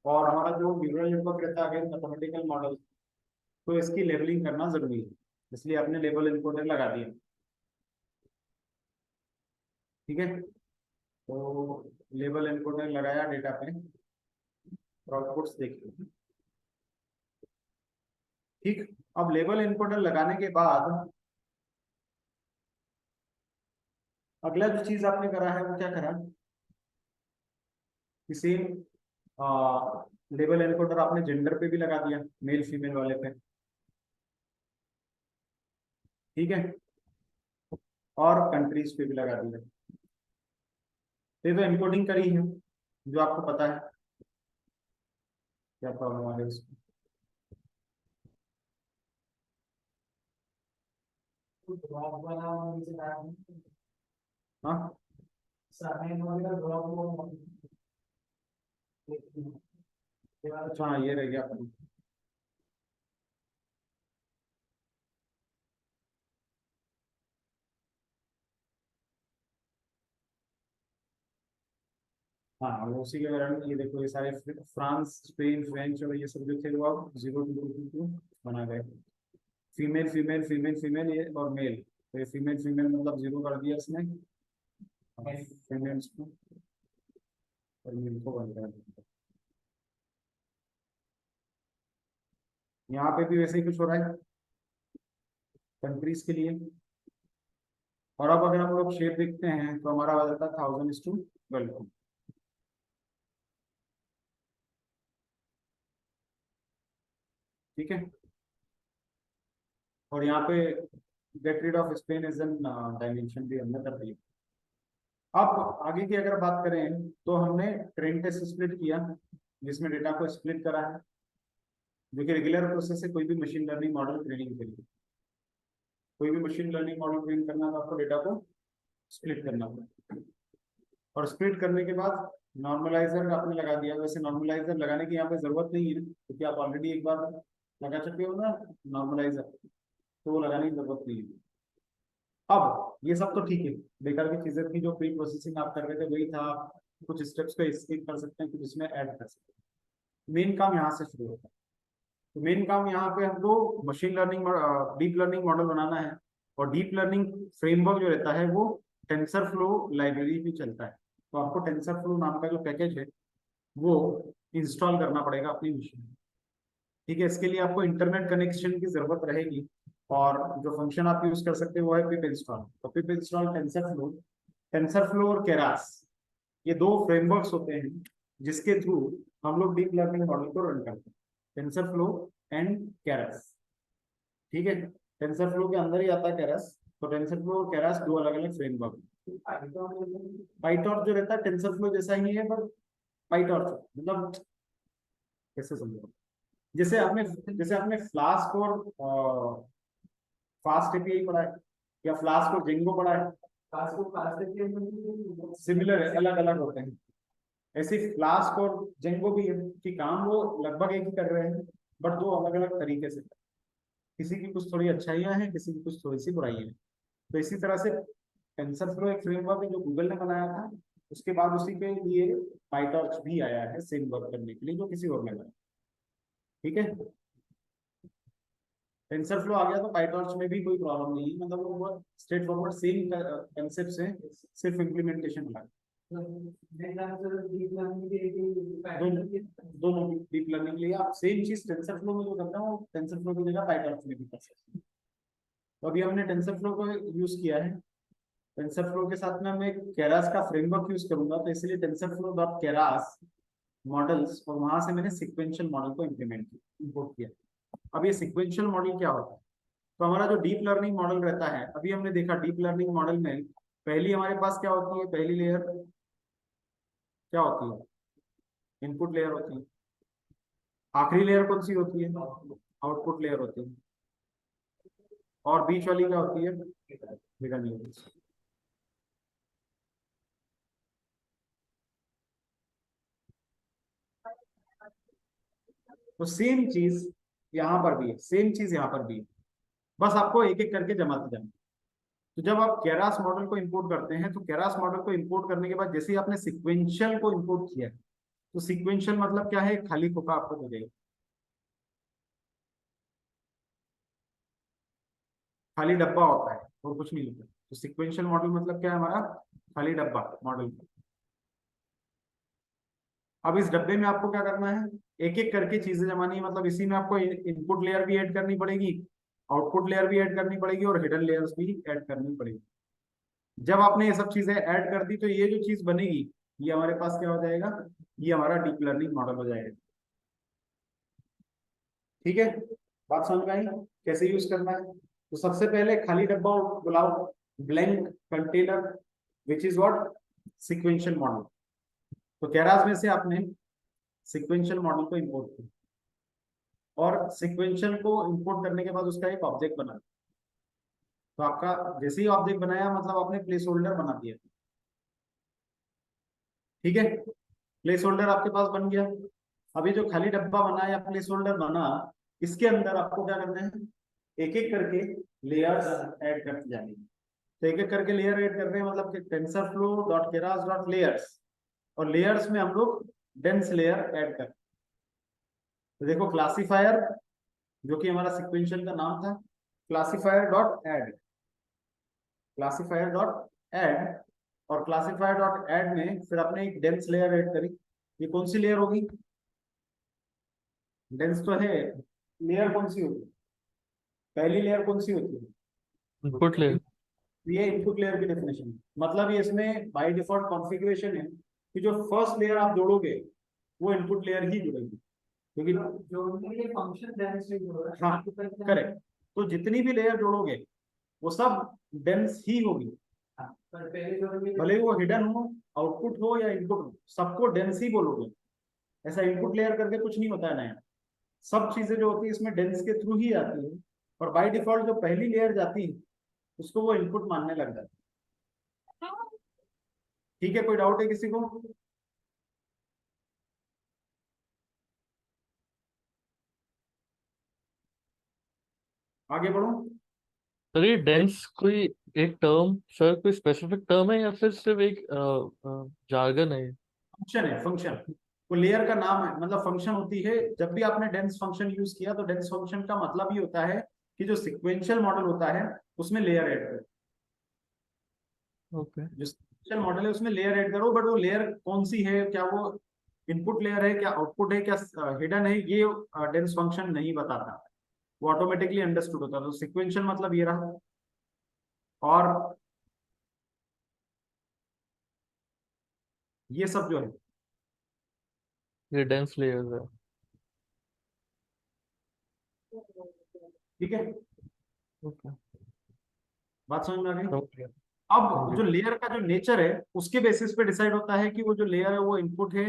और हमारा जो न्यूरल नेटवर्क रहता है अगेन मैथमेटिकल मॉडल, तो इसकी लेबलिंग करना जरूरी है, इसलिए आपने लेबल एन्कोडर लगा दिया। ठीक है, तो लेबल एन्कोडर लगाया डेटा पे, आउटपुट्स देखिए। ठीक, अब लेबल एन्कोडर लगाने के बाद अगला जो चीज आपने करा है वो क्या करा, सेम लेबल एनकोडर आपने जेंडर पे भी लगा दिया, मेल फीमेल वाले पे। ठीक है, और कंट्रीज पे भी लगा दिया। ये तो एनकोडिंग करी है जो आपको पता है, क्या प्रॉब्लम आ रही है इसमें। हाँ अच्छा, हाँ ये रह गया अपनी। हाँ वो उसी के कारण ये देखो, ये सारे फ्रांस स्पेन फ्रेंच और ये सब जो थे वो अब 0 2 2 2 बना गए। फीमेल फीमेल फीमेल फीमेल ये और मेल, तो ये फीमेल फीमेल मतलब 0 कर दिया इसने, फीमेल्स को और मेल को बन गया। यहाँ पे भी वैसे ही कुछ हो रहा है कंट्रीज के लिए। और अब अगर हम लोग शेप देखते हैं तो हमारा आ जाता है 1000:12। ठीक है, और यहाँ पे get rid of Spain is an dimension भी हमने कर दिया। अब आगे की अगर बात करें तो हमने ट्रेन टेस्ट स्प्लिट किया, जिसमें डेटा को स्प्लिट करा है, जो कि रेगुलर प्रोसेस है कोई भी मशीन लर्निंग मॉडल ट्रेनिंग के लिए। कोई भी मशीन लर्निंग मॉडल ट्रेन करना तो आपको डेटा को स्प्लिट करना पड़ेगा, और स्प्लिट करने के बाद नॉर्मलाइजर आपने लगा दिया। वैसे नॉर्मलाइजर लगाने की यहाँ पे जरूरत नहीं है क्योंकि आप ऑलरेडी एक बार लगा चुके हो ना नॉर्मलाइजर, तो वो लगाने की जरूरत नहीं है। अब ये सब तो ठीक है, बेकार की चीजें थी, जो प्री प्रोसेसिंग आप कर रहे थे वही था। कुछ स्टेप्स को स्किप कर सकते हैं, कुछ इसमें ऐड कर सकते हैं। मेन काम यहाँ से शुरू होता है। तो मेन काम यहाँ पे हमको machine learning deep learning model बनाना है, और डीप लर्निंग फ्रेमवर्क जो रहता है वो टेंसर फ्लो लाइब्रेरी भी चलता है। तो आपको टेंसर फ्लो नाम का जो पैकेज है वो इंस्टॉल करना पड़ेगा अपनी मशीन में। ठीक है, इसके लिए आपको इंटरनेट कनेक्शन की जरूरत रहेगी, और जो फंक्शन आप यूज कर सकते हैं वो है पिप इंस्टॉल। तो पिप इंस्टॉल टेंसर फ्लो और केरास, ये दो फ्रेमवर्क्स होते हैं जिसके थ्रू हम लोग डीप लर्निंग मॉडल को रन करते हैं, टेंसर फ्लो एंड केरास। ठीक है, टेंसर फ्लो के अंदर ही आता है केरास। तो टेंसर फ्लो और केरास दो अलग अलग फ्रेमवर्क। पाइटॉर्च जो रहता है टेंसर फ्लो जैसा ही है, पर पाइटॉर्च मतलब कैसे समझो, जैसे आपने फ्लास्क और फास्ट एपीआई पढ़ा है, या फ्लास्क और जेंगो पढ़ा है, सिमिलर है, अलग अलग होते हैं। ऐसे फ्लास्क और जेंगो भी है कि काम वो लगभग एक ही कर रहे हैं, बट दो अलग अलग तरीके से। किसी की कुछ थोड़ी अच्छाइयाँ हैं, किसी की कुछ थोड़ी सी बुराइयां हैं। तो इसी तरह से टेंसर फ्लो एक फ्रेमवर्क है जो गूगल ने बनाया था, उसके बाद उसी के लिए पाइटॉर्च भी आया है सेम वर्क करने के लिए, जो किसी और ने बनाया। ठीक है, टेंसर फ्लो आ गया तो पाइटॉर्च में भी कोई प्रॉब्लम नहीं है, मतलब वो बहुत स्ट्रेट फॉरवर्ड सेम कंसेप्ट से सिर्फ इम्प्लीमेंटेशन अलग। दोनों डीप लर्निंग के लिए आप सेम चीज टेंसर फ्लो में जो करता हूँ टेंसर फ्लो की जगह पाइटॉर्च में भी कर सकते हैं। तो अभी हमने टेंसर फ्लो को यूज किया है, टेंसर फ्लो के साथ में मैं केरास का फ्रेमवर्क यूज करूंगा, तो इसलिए tensor flow dot Keras models, और वहां से मैंने सिक्वेंशियल मॉडल को इंपोर्ट किया। अब ये सिक्वेंशियल मॉडल क्या होता है? तो हमारा जो डीप लर्निंग मॉडल रहता है, अभी हमने देखा डीप लर्निंग मॉडल में पहली हमारे पास क्या होती है, पहली लेयर क्या होती है, इनपुट लेयर होती है। आखिरी लेयर कौन सी होती है, आउटपुट लेयर होती है। और बीच वाली क्या होती है, हिडन लेयर। तो सेम चीज यहाँ पर भी है, सेम चीज यहाँ पर भी है, बस आपको एक एक करके जमाते जाना। तो जब आप केरास मॉडल को इंपोर्ट करते हैं, तो केरास मॉडल को इंपोर्ट करने के बाद जैसे ही आपने सिक्वेंशियल को इंपोर्ट किया, तो सिक्वेंशियल मतलब क्या है, खाली खोखा आपको दे देगा, खाली डब्बा होता है और कुछ नहीं होता। तो सिक्वेंशियल मॉडल मतलब क्या है, हमारा खाली डब्बा मॉडल। अब इस डब्बे में आपको क्या करना है, एक एक करके चीजें जमानी है, मतलब इसी में आपको इनपुट लेयर भी ऐड करनी पड़ेगी, आउटपुट लेयर भी ऐड करनी पड़ेगी, और हिडन लेयर्स भी ऐड करनी पड़ेगी। जब आपने ये सब चीजें ऐड कर दी, तो ये जो चीज बनेगी, ये हमारे पास क्या हो जाएगा, ये हमारा डीप लर्निंग मॉडल हो जाएगा। ठीक है, बात समझ में आई कैसे यूज करना है? तो सबसे पहले खाली डब्बा बुलाओ, blank container, which is what, sequential model. तो केरास में से आपने सिक्वेंशियल मॉडल को इंपोर्ट किया, और सिक्वेंशियल को इंपोर्ट करने के बाद उसका एक ऑब्जेक्ट बना। तो आपका जैसे ही ऑब्जेक्ट बनाया, मतलब आपने प्लेस होल्डर बना दिया। ठीक है, प्लेस होल्डर आपके पास बन गया। अभी जो खाली डब्बा बना या प्लेस होल्डर बना, इसके अंदर आपको क्या करना है, एक एक करके लेयर्स ऐड करते जाएंगे। तो एक एक करके लेयर ऐड कर रहे हैं, मतलब कि tensor flow dot Keras dot layers, और लेयर्स में हम लोग डेंस लेयर ऐड कर। तो देखो क्लासिफायर, जो कि हमारा सिक्वेंशियल का नाम था, classifier dot add, classifier dot add, और क्लासिफायर डॉट ऐड में फिर आपने एक डेंस लेयर ऐड करी। ये कौन सी लेयर होगी, डेंस तो है, लेयर कौन सी होगी, पहली लेयर कौन सी होती है, इनपुट लेयर। ये इनपुट लेयर की डेफिनेशन है। मतलब ये इसमें बाय डिफॉल्ट कॉन्फ़िगरेशन है कि जो फर्स्ट लेयर आप जोड़ोगे वो इनपुट लेयर ही जुड़ेगी, क्योंकि जो फंक्शन, हाँ करेक्ट, तो जितनी भी लेयर जोड़ोगे वो सब डेंस ही होगी, भले वो हिडन हो, आउटपुट हो या इनपुट हो, सबको डेंस ही बोलोगे। ऐसा इनपुट लेयर करके कुछ नहीं होता है नया, सब चीजें जो होती है इसमें डेंस के थ्रू ही आती है, और बाय डिफॉल्ट जो पहली लेयर जाती है उसको वो इनपुट मानने लग जाता है। ठीक है, कोई डाउट है किसी को? आगे बढ़ो। सर ये डेंस कोई एक टर्म, सर कोई स्पेसिफिक टर्म है या फिर सिर्फ एक जार्गन है? फंक्शन है, फंक्शन, वो लेयर का नाम है, मतलब फंक्शन होती है। जब भी आपने डेंस फंक्शन यूज किया, तो डेंस फंक्शन का मतलब ही होता है कि जो सिक्वेंशियल मॉडल होता है उसमें लेयर ऐड करो। ओके। जो सिक्वेंशियल मॉडल है उसमें लेयर ऐड करो, बट वो लेयर कौन सी है, क्या वो इनपुट लेयर है, क्या आउटपुट है, क्या हिडन है, ये डेंस फंक्शन नहीं बताता, वो ऑटोमेटिकली अंडरस्टूड होता है। तो सिक्वेंशियल मतलब ये रहा, और ये सब जो है ये डेंस लेयर्स है। ठीक है, ओके, बात समझ में आ गई? समझ गया। अब जो लेयर का जो नेचर है उसके बेसिस पे डिसाइड होता है कि वो जो लेयर है वो इनपुट है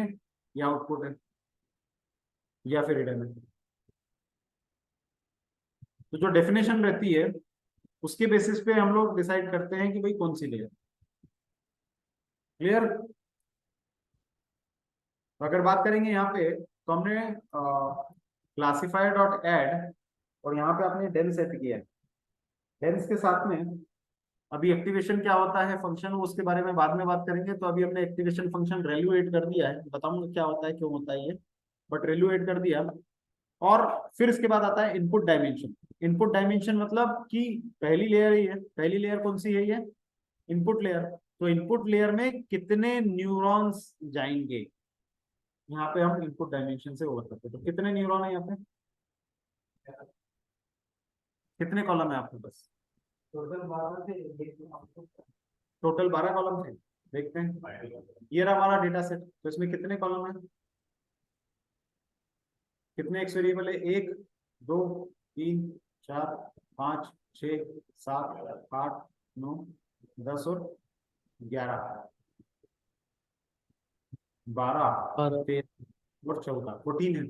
या आउटपुट है या फिर हिडन है। तो जो डेफिनेशन रहती है उसके बेसिस पे हम लोग डिसाइड करते हैं कि भाई कौन सी लेयर। क्लियर? तो अगर बात करेंगे यहाँ पे, तो हमने क्लासिफायर डॉट ऐड, और यहाँ पे आपने डेंस सेट किया है। डेंस के साथ में अभी एक्टिवेशन क्या होता है फंक्शन, उसके बारे में बाद में बात करेंगे। तो अभी हमने एक्टिवेशन फंक्शन रेल्यू ऐड कर दिया है, बताऊंगा क्या होता है क्यों होता है ये, बट रेल्यू ऐड कर दिया। और फिर इसके बाद आता है इनपुट डायमेंशन। इनपुट डायमेंशन मतलब कि पहली लेयर ही है, पहली लेयर कौन सी है ये, इनपुट लेयर। तो इनपुट लेयर में कितने न्यूरॉन्स जाएंगे, यहाँ पे हम इनपुट डायमेंशन से ओवर करते हैं। तो कितने न्यूरॉन है यहाँ पे, कितने कॉलम है आपके पास, टोटल 12 कॉलम थे। देखते हैं, ये रहा हमारा डेटा सेट। तो इसमें कितने कॉलम है, कितने एक्स वेरिएबल है, 1 2 3 4 5 6 7 8 9 10 और 11, 12 12 13 और 14, 14 है।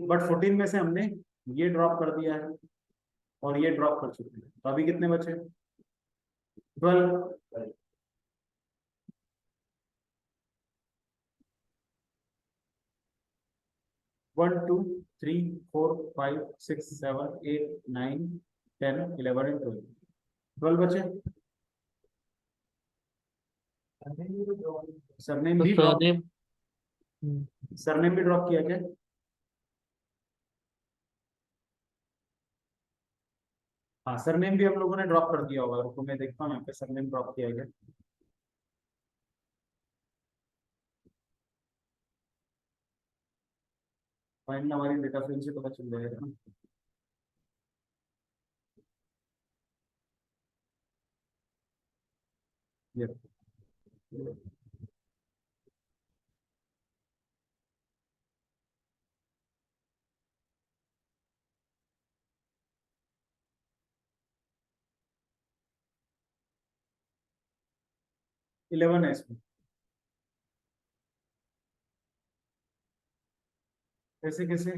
बट 14 में से हमने ये ड्रॉप कर दिया है और ये ड्रॉप कर चुके हैं, तो अभी कितने बचे, 12। 1 2 3 4 5 6 7 8 9 10 11 and 12, 12 बचे। सरनेम तो भी ड्रॉप, सरनेम सरनेम भी ड्रॉप किया क्या, हाँ सरनेम भी हम लोगों ने ड्रॉप कर दिया होगा। रुको मैं देखता हूँ यहाँ पे सरनेम ड्रॉप किया गया। फाइंड हमारी डेटा फ्रेम से पता चल जाएगा ना। ये 11 है इसमें। कैसे कैसे,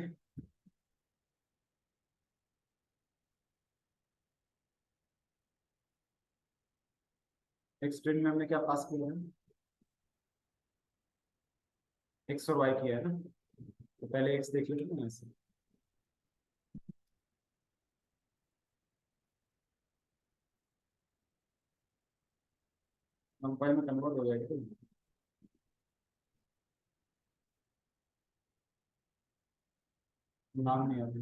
एक स्ट्रिंग में हमने क्या पास किया है, एक्स और वाई किया है ना। तो पहले एक्स देख लेते हैं ऐसे, नंपाई में कन्वर्ट हो जाएगा। नाम नहीं आते,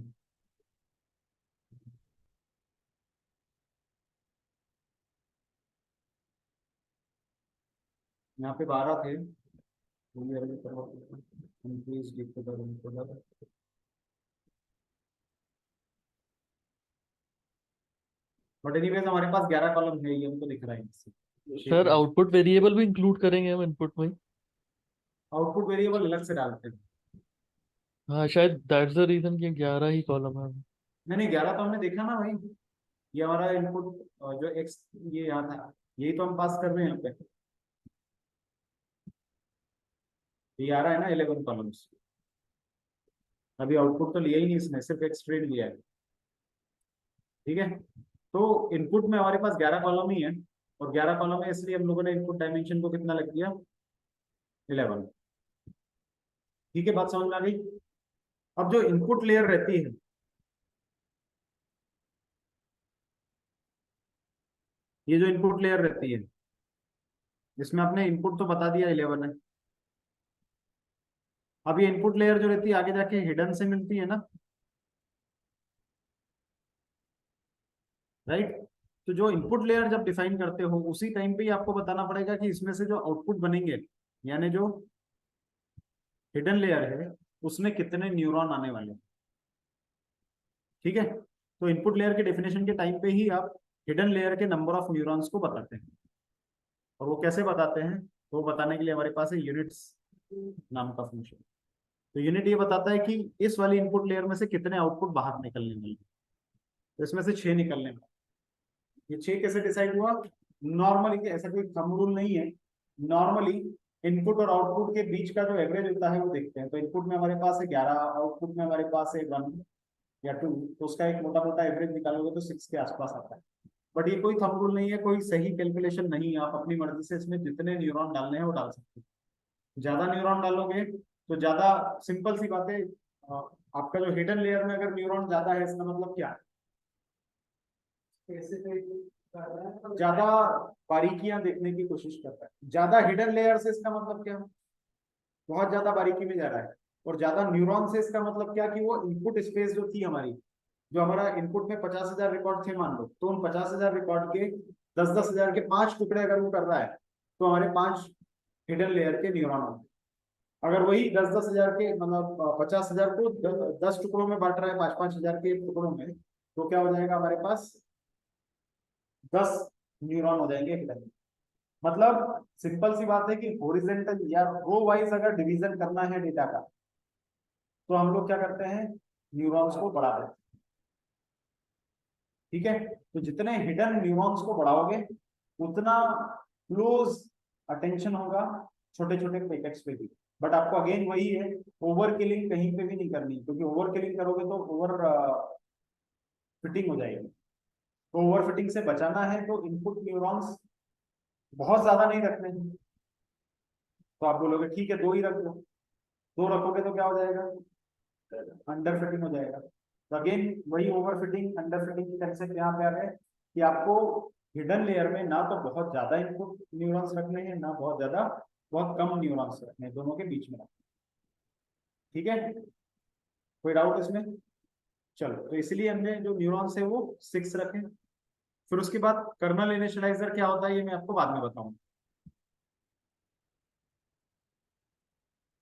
यहाँ पे 12 थे, बट एनीवेज हमारे पास 11 कॉलम है, ये हमको दिख रहा है इससे। सर आउटपुट वेरिएबल भी इंक्लूड करेंगे हम इनपुट में। आउटपुट वेरिएबल अलग से डालते हैं। हाँ शायद दैट्स द रीजन कि 11 ही कॉलम है। नहीं 11 तो हमने देखा ना भाई, ये हमारा इनपुट जो एक्स ये यहाँ था, यही तो हम पास कर रहे हैं यहाँ पे। ये आ रहा है ना 11 कॉलम्स। अभी आउटपुट तो लिया ही नहीं इसने, सिर्फ एक स्ट्रिंग लिया है। ठीक है, तो इनपुट में हमारे पास 11 कॉलम ही है, और 11 कॉलम है इसलिए हम लोगों ने इनपुट डायमेंशन को कितना लग दिया, 11। ठीक है, बात समझ में आ गई। अब जो इनपुट लेयर रहती है, ये जो इनपुट लेयर रहती है, जिसमें आपने इनपुट तो बता दिया 11 है। अब ये इनपुट लेयर जो रहती है आगे जाके हिडन से मिलती है ना, राइट। तो जो इनपुट लेयर जब डिफाइन करते हो उसी टाइम पे ही आपको बताना पड़ेगा कि इसमें से जो आउटपुट बनेंगे, यानी जो हिडन लेयर है उसमें कितने न्यूरॉन आने वाले हैं। ठीक है, तो इनपुट लेयर के डेफिनेशन के टाइम पे ही आप हिडन लेयर के नंबर ऑफ न्यूरॉन्स को बताते हैं। और वो कैसे बताते हैं, तो वो बताने के लिए हमारे पास है यूनिट्स नाम का फंक्शन। तो यूनिट ये बताता है कि इस वाली इनपुट लेयर में से कितने आउटपुट बाहर निकलने वाले, तो इसमें से 6 निकलने वाले। ये 6 कैसे डिसाइड हुआ, नॉर्मली, ऐसा कोई थंब रूल नहीं है, नॉर्मली इनपुट और आउटपुट के बीच का जो एवरेज होता है वो देखते हैं। तो इनपुट में हमारे पास है 11, आउटपुट में हमारे पास है 1 या 2, तो उसका एक मोटा मोटा एवरेज निकालोगे तो 6 के आसपास आता है। बट ये कोई थंब रूल नहीं है, कोई सही कैलकुलेशन नहीं है, आप अपनी मर्जी से इसमें जितने न्यूरॉन डालने हैं वो डाल सकते हैं। ज्यादा न्यूरॉन डालोगे तो ज्यादा, सिंपल सी बात है, आपका जो हिडन लेयर में अगर न्यूरॉन ज्यादा है इसका मतलब क्या है, ज्यादा बारीकियां देखने की कोशिश करता है। ज्यादा हिडन लेयर से इसका मतलब क्या है, बहुत ज्यादा बारीकी में जा रहा है। और ज्यादा न्यूरॉन से इसका मतलब क्या कि वो इनपुट स्पेस जो थी हमारी, जो हमारा इनपुट में 50,000 रिकॉर्ड थे मान लो, तो उन 50,000 रिकॉर्ड के 10,000 के 5 टुकड़े अगर वो कर रहा है, तो हमारे 5 हिडन लेयर के न्यूरॉन होंगे। अगर वही 10,000 के मतलब 50,000 को 10 टुकड़ों में बांट रहा है, 5,000 के टुकड़ों में, तो क्या हो जाएगा हमारे पास 10 न्यूरॉन हो जाएंगे हिडन। मतलब सिंपल सी बात है कि हॉरिजॉन्टल या रो वाइज अगर डिवीजन करना है डेटा का, तो हम लोग क्या करते हैं, न्यूरॉन्स को बढ़ा देते हैं। ठीक है, तो जितने हिडन न्यूरॉन्स को बढ़ाओगे उतना क्लोज अटेंशन होगा छोटे छोटे पैकेट्स पे भी। बट आपको अगेन वही है, ओवर किलिंग कहीं पे भी नहीं करनी, क्योंकि ओवर किलिंग करोगे तो ओवर फिटिंग हो जाएगी। तो ओवर फिटिंग से बचाना है तो इनपुट न्यूरॉन्स बहुत ज्यादा नहीं रखने हैं। तो आप बोलोगे ठीक है 2 ही रख दो, 2 रखोगे तो क्या हो जाएगा, अंडर फिटिंग हो जाएगा। तो अगेन वही ओवर फिटिंग अंडर फिटिंग की कंसेप्ट यहाँ पे आ रहे हैं कि आपको हिडन लेयर में ना तो बहुत ज्यादा इनपुट न्यूरॉन्स रखने हैं, ना बहुत ज्यादा बहुत कम न्यूरॉन्स रखने हैं, दोनों के बीच में रखने। ठीक है, कोई डाउट इसमें? चलो, तो इसलिए हमने जो न्यूरॉन्स है वो 6 रखे। फिर उसके बाद कर्नल इनिशियलाइजर क्या होता है ये मैं आपको बाद में बताऊंगा।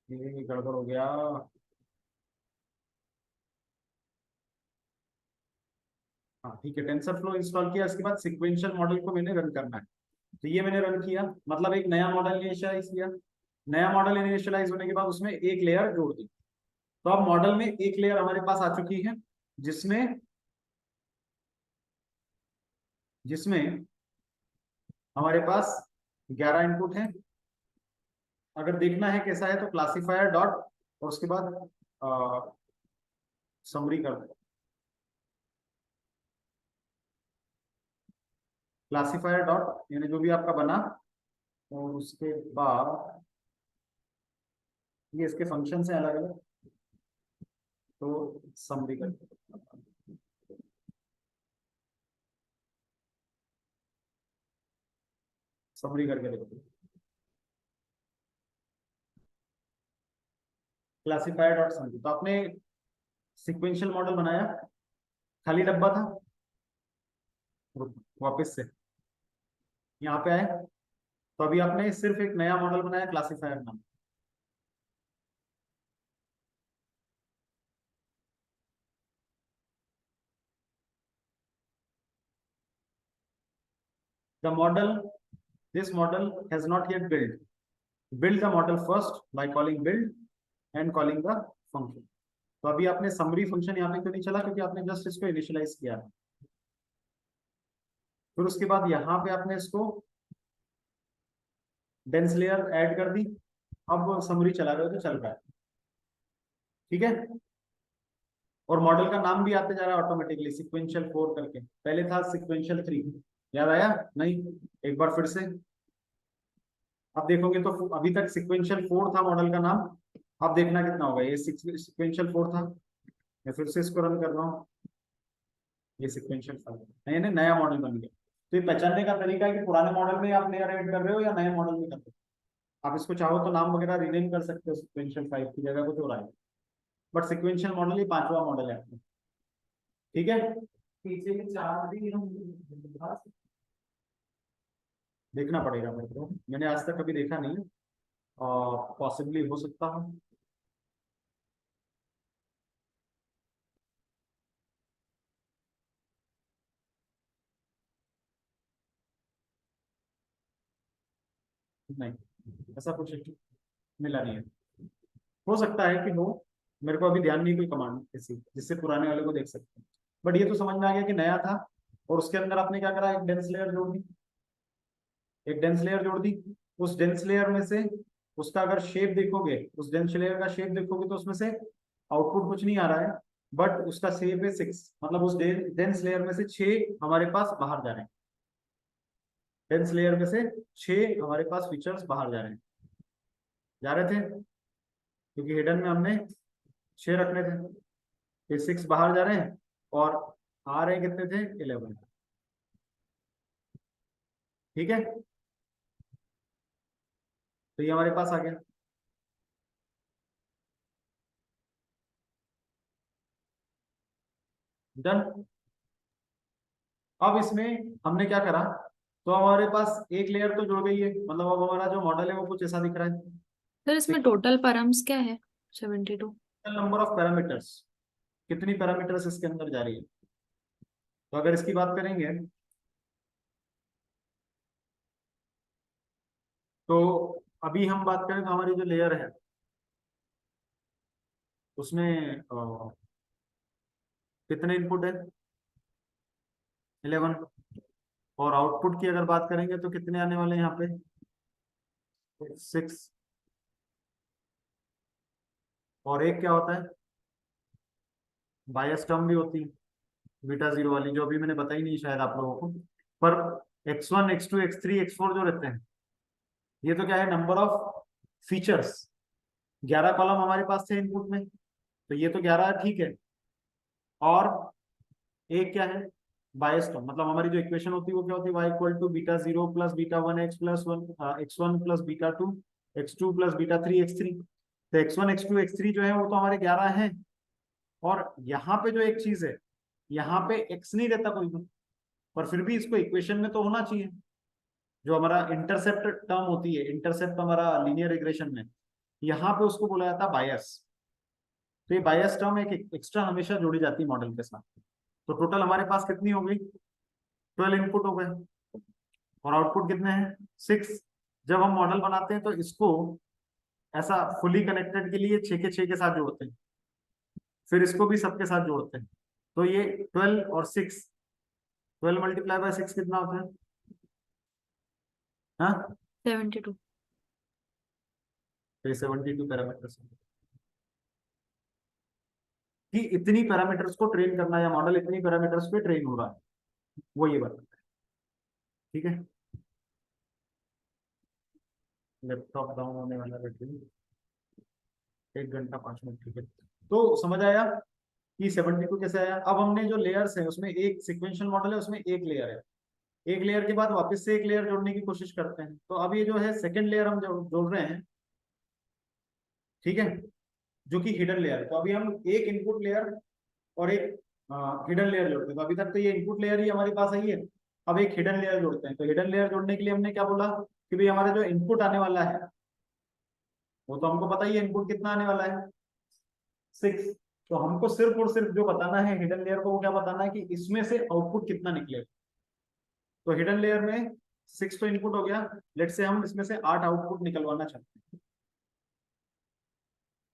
ये गड़बड़ हो गया। हाँ ठीक है, टेंसर फ्लो इंस्टॉल किया, इसके बाद सिक्वेंशियल मॉडल को मैंने रन करना है। तो ये मैंने रन किया, मतलब एक नया मॉडल इनिशियलाइज किया। नया मॉडल इनिशियलाइज होने के बाद उसमें एक लेयर जोड़ दी। तो अब मॉडल में एक लेयर हमारे पास आ चुकी है, जिसमें जिसमें हमारे पास 11 इनपुट है। अगर देखना है कैसा है तो क्लासिफायर डॉट और उसके बाद समरी कर दो। क्लासिफायर डॉट यानी जो भी आपका बना, और उसके बाद ये इसके फंक्शन है अलग अलग, तो समरी कर दो। समरी करके देखो, क्लासिफायर डॉट समरी। तो आपने सिक्वेंशियल मॉडल बनाया, खाली डब्बा था, वापस से यहाँ पे आए, तो अभी आपने सिर्फ एक नया मॉडल बनाया क्लासिफायर नाम। The model this model has not yet build the model first by calling build and calling the function. तो अभी आपने समरी फंक्शन यहाँ पे क्यों नहीं चला, क्योंकि आपने जस्ट इसको इनिशियलाइज किया। फिर उसके बाद यहाँ पे आपने इसको डेंस लेयर ऐड कर दी। अब समरी चला रहे हो तो चल रहा है, ठीक है। और मॉडल का नाम भी आते जा रहा है ऑटोमेटिकली, सिक्वेंशियल 4 करके, पहले था सिक्वेंशियल 3। याद आया नहीं? एक बार फिर से अब देखोगे तो अभी तक सिक्वेंशियल 4 था मॉडल का नाम। अब देखना कितना होगा, ये सिक्वेंशियल 4 था, मैं फिर से इसको रन कर रहा हूँ, ये सिक्वेंशियल 5 यानी नया मॉडल बन गया। तो ये पहचानने का तरीका है कि पुराने मॉडल में आप लेयर ऐड कर रहे हो या नए मॉडल में कर रहे हो। आप इसको चाहो तो नाम वगैरह रिनेम कर सकते हो, सिक्वेंशियल 5 की जगह कुछ और आए, बट सिक्वेंशियल मॉडल ही 5वां मॉडल है। ठीक है, पीछे के 4 भी हम देखना पड़ेगा मेरे को, मैंने आज तक कभी देखा नहीं, और पॉसिबली हो सकता है। नहीं, ऐसा कुछ मिला नहीं है। हो सकता है कि हो, मेरे को अभी ध्यान नहीं कोई कमांड ऐसी जिससे पुराने वाले को देख सकते हैं। बट ये तो समझ में आ गया कि नया था, और उसके अंदर आपने क्या करा, एक डेंस लेयर जोड़ दी। एक डेंस लेयर जोड़ दी, उस डेंस लेयर में से उसका अगर शेप देखोगे, उस डेंस लेयर का शेप देखोगे तो उसमें से आउटपुट कुछ नहीं आ रहा है, बट उसका शेप है 6। मतलब उस डेंस लेयर में से 6 हमारे पास बाहर जा रहे हैं। डेंस लेयर में से 6 हमारे पास फीचर्स बाहर जा रहे हैं, जा रहे थे, क्योंकि हिडन में हमने 6 रखने थे। ये 6 बाहर जा रहे हैं, और आ रहे कितने थे, 11। ठीक है, तो ये हमारे पास आ गया। डन। अब इसमें हमने क्या करा, तो हमारे पास एक लेयर तो जुड़ गई है, मतलब अब हमारा जो मॉडल है वो कुछ ऐसा दिख रहा है। सर इसमें टोटल परम्स क्या है 72? नंबर ऑफ पैरामीटर्स, कितनी पैरामीटर्स इसके अंदर जा रही है। तो अगर इसकी बात करेंगे तो अभी हम बात करें तो हमारी जो लेयर है उसमें कितने इनपुट है, 11। और आउटपुट की अगर बात करेंगे तो कितने आने वाले हैं यहाँ पे, 6। और एक क्या होता है, बायस टर्म भी होती है, बीटा जीरो वाली, जो अभी मैंने बताई नहीं शायद आप लोगों को। पर x1 x2 x3 x4 जो रहते हैं, ये तो क्या है, नंबर ऑफ फीचर्स। 11 कॉलम हमारे पास थे इनपुट में, तो ये तो 11 ठीक है। और एक क्या है, बायस टर्म, मतलब हमारी जो इक्वेशन होती है वो क्या होती है, y equal to beta zero plus beta one x plus one x1 plus beta two x2 plus beta three x3। तो x1 x2 x3 जो है वो तो हमारे 11 हैं। और यहाँ पे जो एक चीज है, यहाँ पे x नहीं रहता कोई भी, पर फिर भी इसको इक्वेशन में तो होना चाहिए। जो हमारा इंटरसेप्ट टर्म होती है, इंटरसेप्ट हमारा लीनियर रिग्रेशन में, यहाँ पे उसको बोला जाता है बायस। तो ये बायस टर्म एक एक्स्ट्रा हमेशा जोड़ी जाती है मॉडल के साथ। तो टोटल हमारे पास कितनी हो गई, 12 इनपुट हो गए। और आउटपुट कितने हैं, 6। जब हम मॉडल बनाते हैं तो इसको ऐसा फुली कनेक्टेड के लिए 6 के 6 के साथ जोड़ते हैं, फिर इसको भी सबके साथ जोड़ते हैं। तो ये 12 और 6, 12 मल्टीप्लाई बाय 6 कितना होता है, हाँ 72। तो 72 पैरामीटर्स। कि इतनी पैरामीटर्स को ट्रेन करना, या मॉडल इतनी पैरामीटर्स पे ट्रेन हो रहा है, वो ये बताता है। ठीक है, लैपटॉप डाउन होने वाला, बैटरी 1 घंटा 5 मिनट। ठीक है, तो समझ आया कि 72 कैसे आया। अब हमने जो लेयर्स है उसमें एक सिक्वेंशियल मॉडल है, उसमें एक लेयर है, एक लेयर के बाद वापस से एक लेयर जोड़ने की कोशिश करते हैं। तो अब ये जो है सेकंड लेयर हम जोड़ रहे हैं, ठीक है, जो कि हिडन लेयर है। तो अभी हम एक इनपुट लेयर और एक हिडन लेयर जोड़ते हैं। तो अभी तक तो ये इनपुट लेयर ही हमारे पास आई है, अब एक हिडन लेयर जोड़ते हैं। तो हिडन लेयर जोड़ने के लिए हमने क्या बोला कि भाई हमारा जो इनपुट आने वाला है वो तो हमको पता ही है, इनपुट कितना आने वाला है, 6। तो हमको सिर्फ और सिर्फ जो बताना है हिडन लेयर को, वो क्या बताना है कि इसमें से आउटपुट कितना निकलेगा। तो हिडन लेयर में 6 तो इनपुट हो गया, लेट से हम इसमें से 8 आउटपुट निकलवाना चाहते हैं।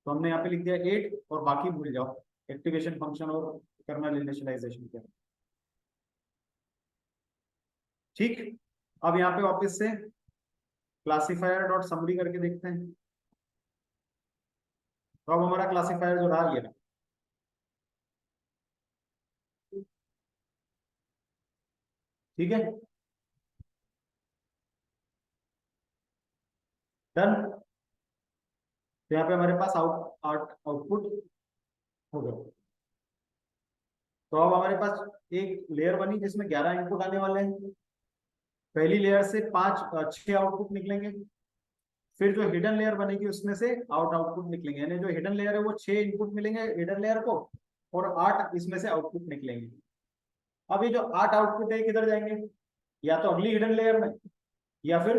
तो हमने यहाँ पे लिख दिया 8, और बाकी भूल जाओ, एक्टिवेशन फंक्शन और कर्नल इनिशियलाइजेशन क्या। ठीक, अब यहाँ पे वापस से क्लासिफायर डॉट समरी करके देखते हैं। तो अब हमारा क्लासिफायर जो रहा ये रहा, ठीक है, डन। तो यहाँ पे हमारे पास आउटपुट हो गया। तो अब हमारे पास एक लेयर बनी जिसमें 11 इनपुट आने वाले हैं। पहली लेयर से 6 आउटपुट निकलेंगे, फिर जो हिडन लेयर बनेगी उसमें से आउटपुट निकलेंगे, यानी जो हिडन लेयर है वो 6 इनपुट मिलेंगे हिडन लेयर को, और 8 इसमें से आउटपुट निकलेंगे। अब ये जो 8 आउटपुट है किधर जाएंगे, या तो अगली हिडन लेयर में या फिर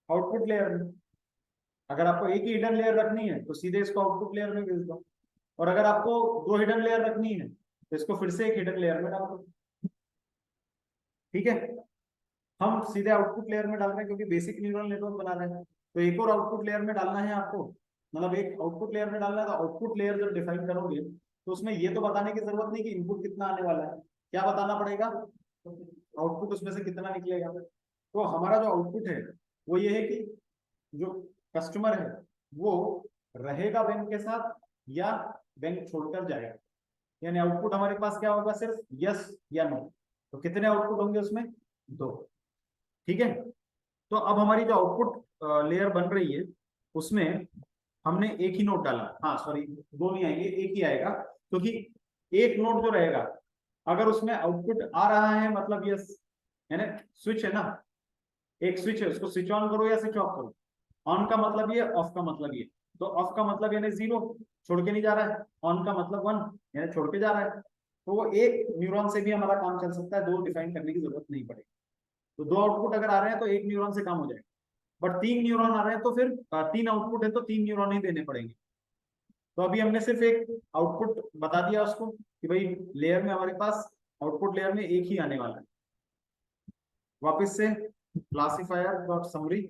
आउटपुट लेयर में। अगर आपको एक ही हिडन लेयर रखनी है तो सीधे इसको आउटपुट लेयर में भेज दो, और अगर आपको 2 हिडन लेयर रखनी है तो इसको फिर से एक हिडन लेयर में डाल दो। ठीक है, हम सीधे आउटपुट लेयर में डाल रहे हैं क्योंकि बेसिक न्यूरल नेटवर्क बना रहे हैं। तो एक और आउटपुट लेयर में डालना है आपको, मतलब एक आउटपुट लेयर में डालना है। तो आउटपुट लेयर जब डिफाइन करोगे तो उसमें ये तो बताने की जरूरत नहीं कि इनपुट कितना आने वाला है, क्या बताना पड़ेगा, आउटपुट उसमें से कितना निकलेगा। तो हमारा जो आउटपुट है वो ये है कि जो कस्टमर है वो रहेगा बैंक के साथ या बैंक छोड़कर जाएगा। यानी आउटपुट हमारे पास क्या होगा, सिर्फ यस या नो। तो कितने आउटपुट होंगे उसमें, 2। ठीक है, तो अब हमारी जो आउटपुट लेयर बन रही है उसमें हमने एक ही नोट डाला, हाँ सॉरी 2 नहीं आएंगे, एक ही आएगा, क्योंकि एक नोट जो रहेगा अगर उसमें आउटपुट आ रहा है मतलब यस, है ना, स्विच है ना, एक स्विच है, उसको स्विच ऑन करो या स्विच ऑफ करो। ऑन का मतलब ये, ऑफ का मतलब ये। तो ऑफ का मतलब यानी 0, छोड़ के नहीं जा रहा है, ऑन का मतलब 1 यानी छोड़ के जा रहा है। तो वो एक न्यूरॉन से भी हमारा काम चल सकता है, दो डिफाइन करने की जरूरत नहीं पड़ेगी। तो दो आउटपुट अगर आ रहे हैं तो एक न्यूरॉन से काम हो जाएगा, बट तीन न्यूरॉन आ रहे हैं तो फिर तीन आउटपुट है तो तीन न्यूरॉन ही देने पड़ेंगे। तो अभी हमने सिर्फ एक आउटपुट बता दिया उसको कि भाई लेयर में हमारे पास आउटपुट लेयर में एक ही आने वाला है। वापस से क्लासिफायर डॉट समरी,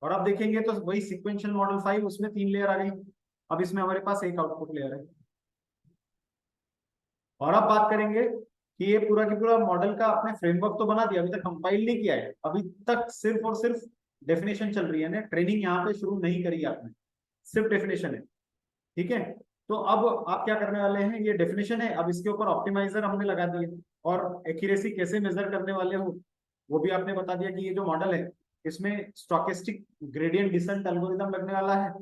और अब देखेंगे तो वही सीक्वेंशियल मॉडल 5, उसमें तीन लेयर आ गई। अब इसमें हमारे पास एक आउटपुट लेयर है। और अब बात करेंगे कि ये पूरा की पूरा मॉडल का आपने फ्रेमवर्क तो बना दिया, अभी तक कंपाइल नहीं किया है, अभी तक सिर्फ और सिर्फ डेफिनेशन चल रही है ना, ट्रेनिंग यहाँ पे शुरू नहीं करी आपने, सिर्फ डेफिनेशन है। ठीक है, तो अब आप क्या करने वाले हैं, ये डेफिनेशन है, अब इसके ऊपर ऑप्टिमाइजर हमने लगा दिए, और एक्यूरेसी कैसे मेजर करने वाले हो वो भी आपने बता दिया कि ये जो मॉडल है इसमें स्टोकेस्टिक ग्रेडियंट डिसेंट एल्गोरिथम लगने वाला है,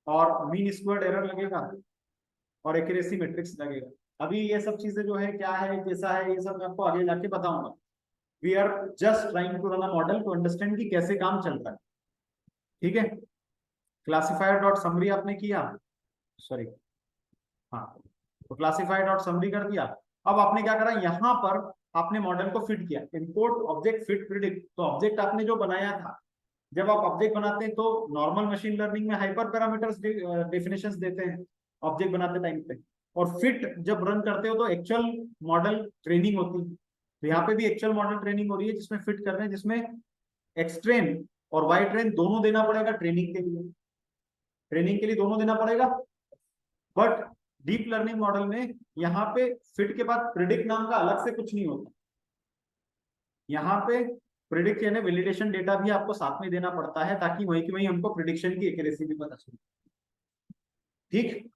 और मीन स्क्वायर्ड एरर लगेगा, और एक्यूरेसी मैट्रिक्स लगेगा। अभी ये सब चीजें जो है क्या है कैसा है ये सब मैं आपको आगे जाके बताऊंगा। We are just trying to run a model to understand कि कैसे काम चल रहा है। ठीक है, क्लासिफायर डॉट समरी आपने किया, सॉरी हाँ, तो क्लासिफायर डॉट समरी कर दिया। अब आपने क्या करा, यहाँ पर आपने मॉडल को फिट किया, इंपोर्ट ऑब्जेक्ट फिट प्रिडिक्ट। तो ऑब्जेक्ट आपने जो बनाया था, जब आप ऑब्जेक्ट बनाते हैं तो नॉर्मल मशीन लर्निंग में हाइपर पैरामीटर्स डेफिनेशंस देते हैं ऑब्जेक्ट बनाते टाइम पे, और फिट जब रन करते हो तो एक्चुअल मॉडल ट्रेनिंग होती है। तो यहाँ पे भी एक्चुअल मॉडल ट्रेनिंग हो रही है जिसमें फिट कर रहे हैं, जिसमें एक्स ट्रेन और वाई ट्रेन दोनों देना पड़ेगा ट्रेनिंग के लिए, ट्रेनिंग के लिए दोनों देना पड़ेगा। बट डीप लर्निंग मॉडल में यहाँ पे फिट के बाद प्रिडिक्ट नाम का अलग से कुछ नहीं होता। यहाँ पे प्रिडिक्ट यानी वैलिडेशन डेटा भी आपको साथ में देना पड़ता है, ताकि वहीं की वहीं हमको प्रिडिक्शन की एक्यूरेसी भी पता चले। ठीक,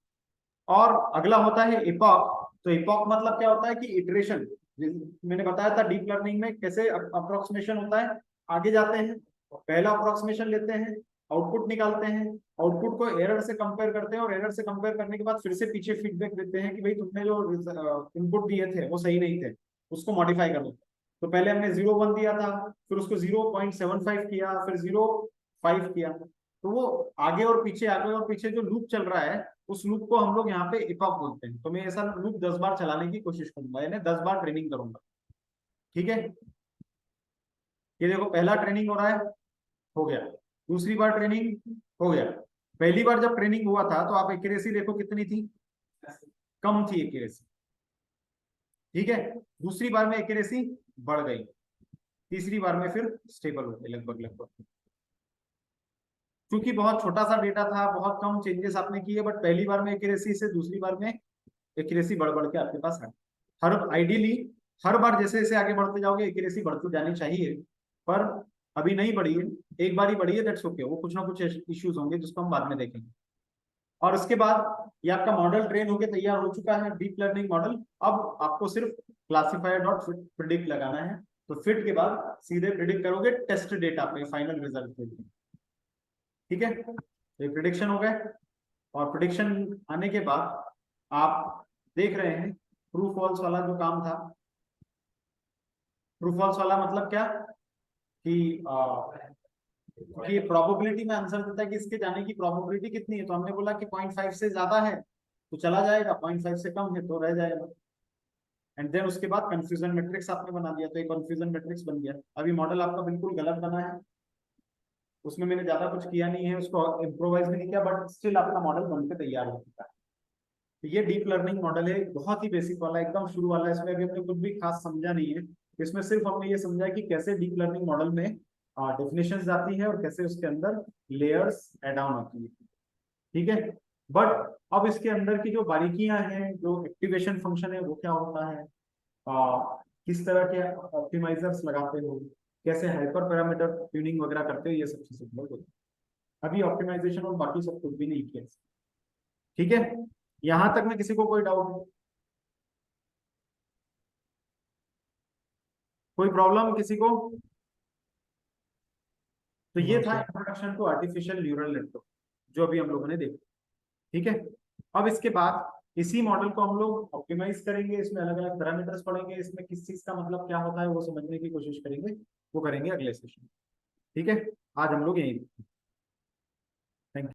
और अगला होता है इपॉक। तो इपॉक मतलब क्या होता है कि इटरेशन, मैंने बताया था डीप लर्निंग में कैसे अप्रोक्सीमेशन होता है। आगे जाते हैं, पहला अप्रोक्सीमेशन लेते हैं, आउटपुट निकालते हैं, आउटपुट को एरर से कंपेयर करते हैं, और एरर से कंपेयर करने के बाद फिर से पीछे फीडबैक देते हैं कि भाई तुमने जो इनपुट दिए थे वो सही नहीं थे, उसको मॉडिफाई करो। तो पहले हमने 0.1 दिया था, फिर उसको 0.75 किया, फिर 0.5 किया। तो वो आगे और पीछे जो लूप चल रहा है उस लूप को हम लोग यहाँ पे इपॉक बोलते हैं। तो मैं ऐसा लूप 10 बार चलाने की कोशिश करूंगा, यानी 10 बार ट्रेनिंग करूंगा। ठीक है, ये देखो पहला ट्रेनिंग हो रहा है, हो गया, दूसरी बार ट्रेनिंग हो गया। पहली बार जब ट्रेनिंग हुआ था तो आप एक्यूरेसी देखो कितनी थी, कम थी एक्यूरेसी। ठीक है, दूसरी बार में एक्यूरेसी बढ़ गई, तीसरी बार में फिर स्टेबल हो गई लगभग लगभग। क्योंकि बहुत छोटा सा डेटा था, बहुत कम चेंजेस आपने किए, बट पहली बार में एक्यूरेसी से दूसरी बार में एक्यूरेसी बढ़ बढ़ के आपके पास है। हर आइडियली हर बार जैसे जैसे आगे बढ़ते जाओगे एक्यूरेसी बढ़ती जानी चाहिए, पर अभी नहीं बढ़ी है, एक बार ही बढ़ी है, दैट्स ओके। वो कुछ ना कुछ इश्यूज होंगे जिसको हम बाद में देखेंगे। और उसके बाद ये आपका मॉडल ट्रेन होकर तैयार हो चुका है, डीप लर्निंग मॉडल। अब आपको सिर्फ क्लासिफायर डॉट प्रिडिक्ट लगाना है। तो फिट के बाद सीधे प्रिडिक्ट करोगे टेस्ट डेटा पे फाइनल रिजल्ट के लिए। ठीक है, ये प्रिडिक्शन हो गए, और प्रिडिक्शन आने के बाद आप देख रहे हैं ट्रू फॉल्स वाला जो काम था। ट्रू फॉल्स वाला मतलब क्या कि ये प्रोबेबिलिटी में आंसर देता है कि इसके जाने की प्रोबेबिलिटी कितनी है। तो हमने बोला कि 0.5 से ज्यादा है तो चला जाएगा, 0.5 से कम है तो रह जाएगा। एंड देन उसके बाद कंफ्यूजन मैट्रिक्स आपने बना दिया, तो एक कंफ्यूजन मैट्रिक्स बन गया। अभी मॉडल आपका बिल्कुल गलत बना है, उसमें मैंने ज्यादा कुछ किया नहीं है, उसको इम्प्रोवाइज भी नहीं किया, बट स्टिल आपका मॉडल बनकर तैयार हो चुका है। तो ये डीप लर्निंग मॉडल है, बहुत ही बेसिक वाला, एकदम शुरू वाला। इसमें अभी हमने कुछ भी खास समझा नहीं है। इसमें सिर्फ हमने ये समझा कि कैसे डीप लर्निंग मॉडल में डेफिनेशंस आती है और कैसे उसके अंदर लेयर्स ऐड ऑन होती है। ठीक है, बट अब इसके अंदर की जो बारीकियां हैं, जो एक्टिवेशन फंक्शन है वो क्या होता है, किस तरह के ऑप्टिमाइजर्स लगाते हो, कैसे हाइपर पैरामीटर ट्यूनिंग वगैरह करते हो, ये सब चीजें बोल। अभी ऑप्टिमाइजेशन और बाकी सब कुछ भी नहीं किया। ठीक है, यहां तक में किसी को कोई डाउट है, कोई प्रॉब्लम किसी को? तो ये था introduction to artificial neural network जो अभी हम लोगों ने देखा। ठीक है, अब इसके बाद इसी मॉडल को हम लोग ऑप्टिमाइज करेंगे, इसमें अलग अलग पैरामीटर्स पढ़ेंगे, इसमें किस चीज का मतलब क्या होता है वो समझने की कोशिश करेंगे, वो करेंगे अगले सेशन। ठीक है, आज हम लोग यही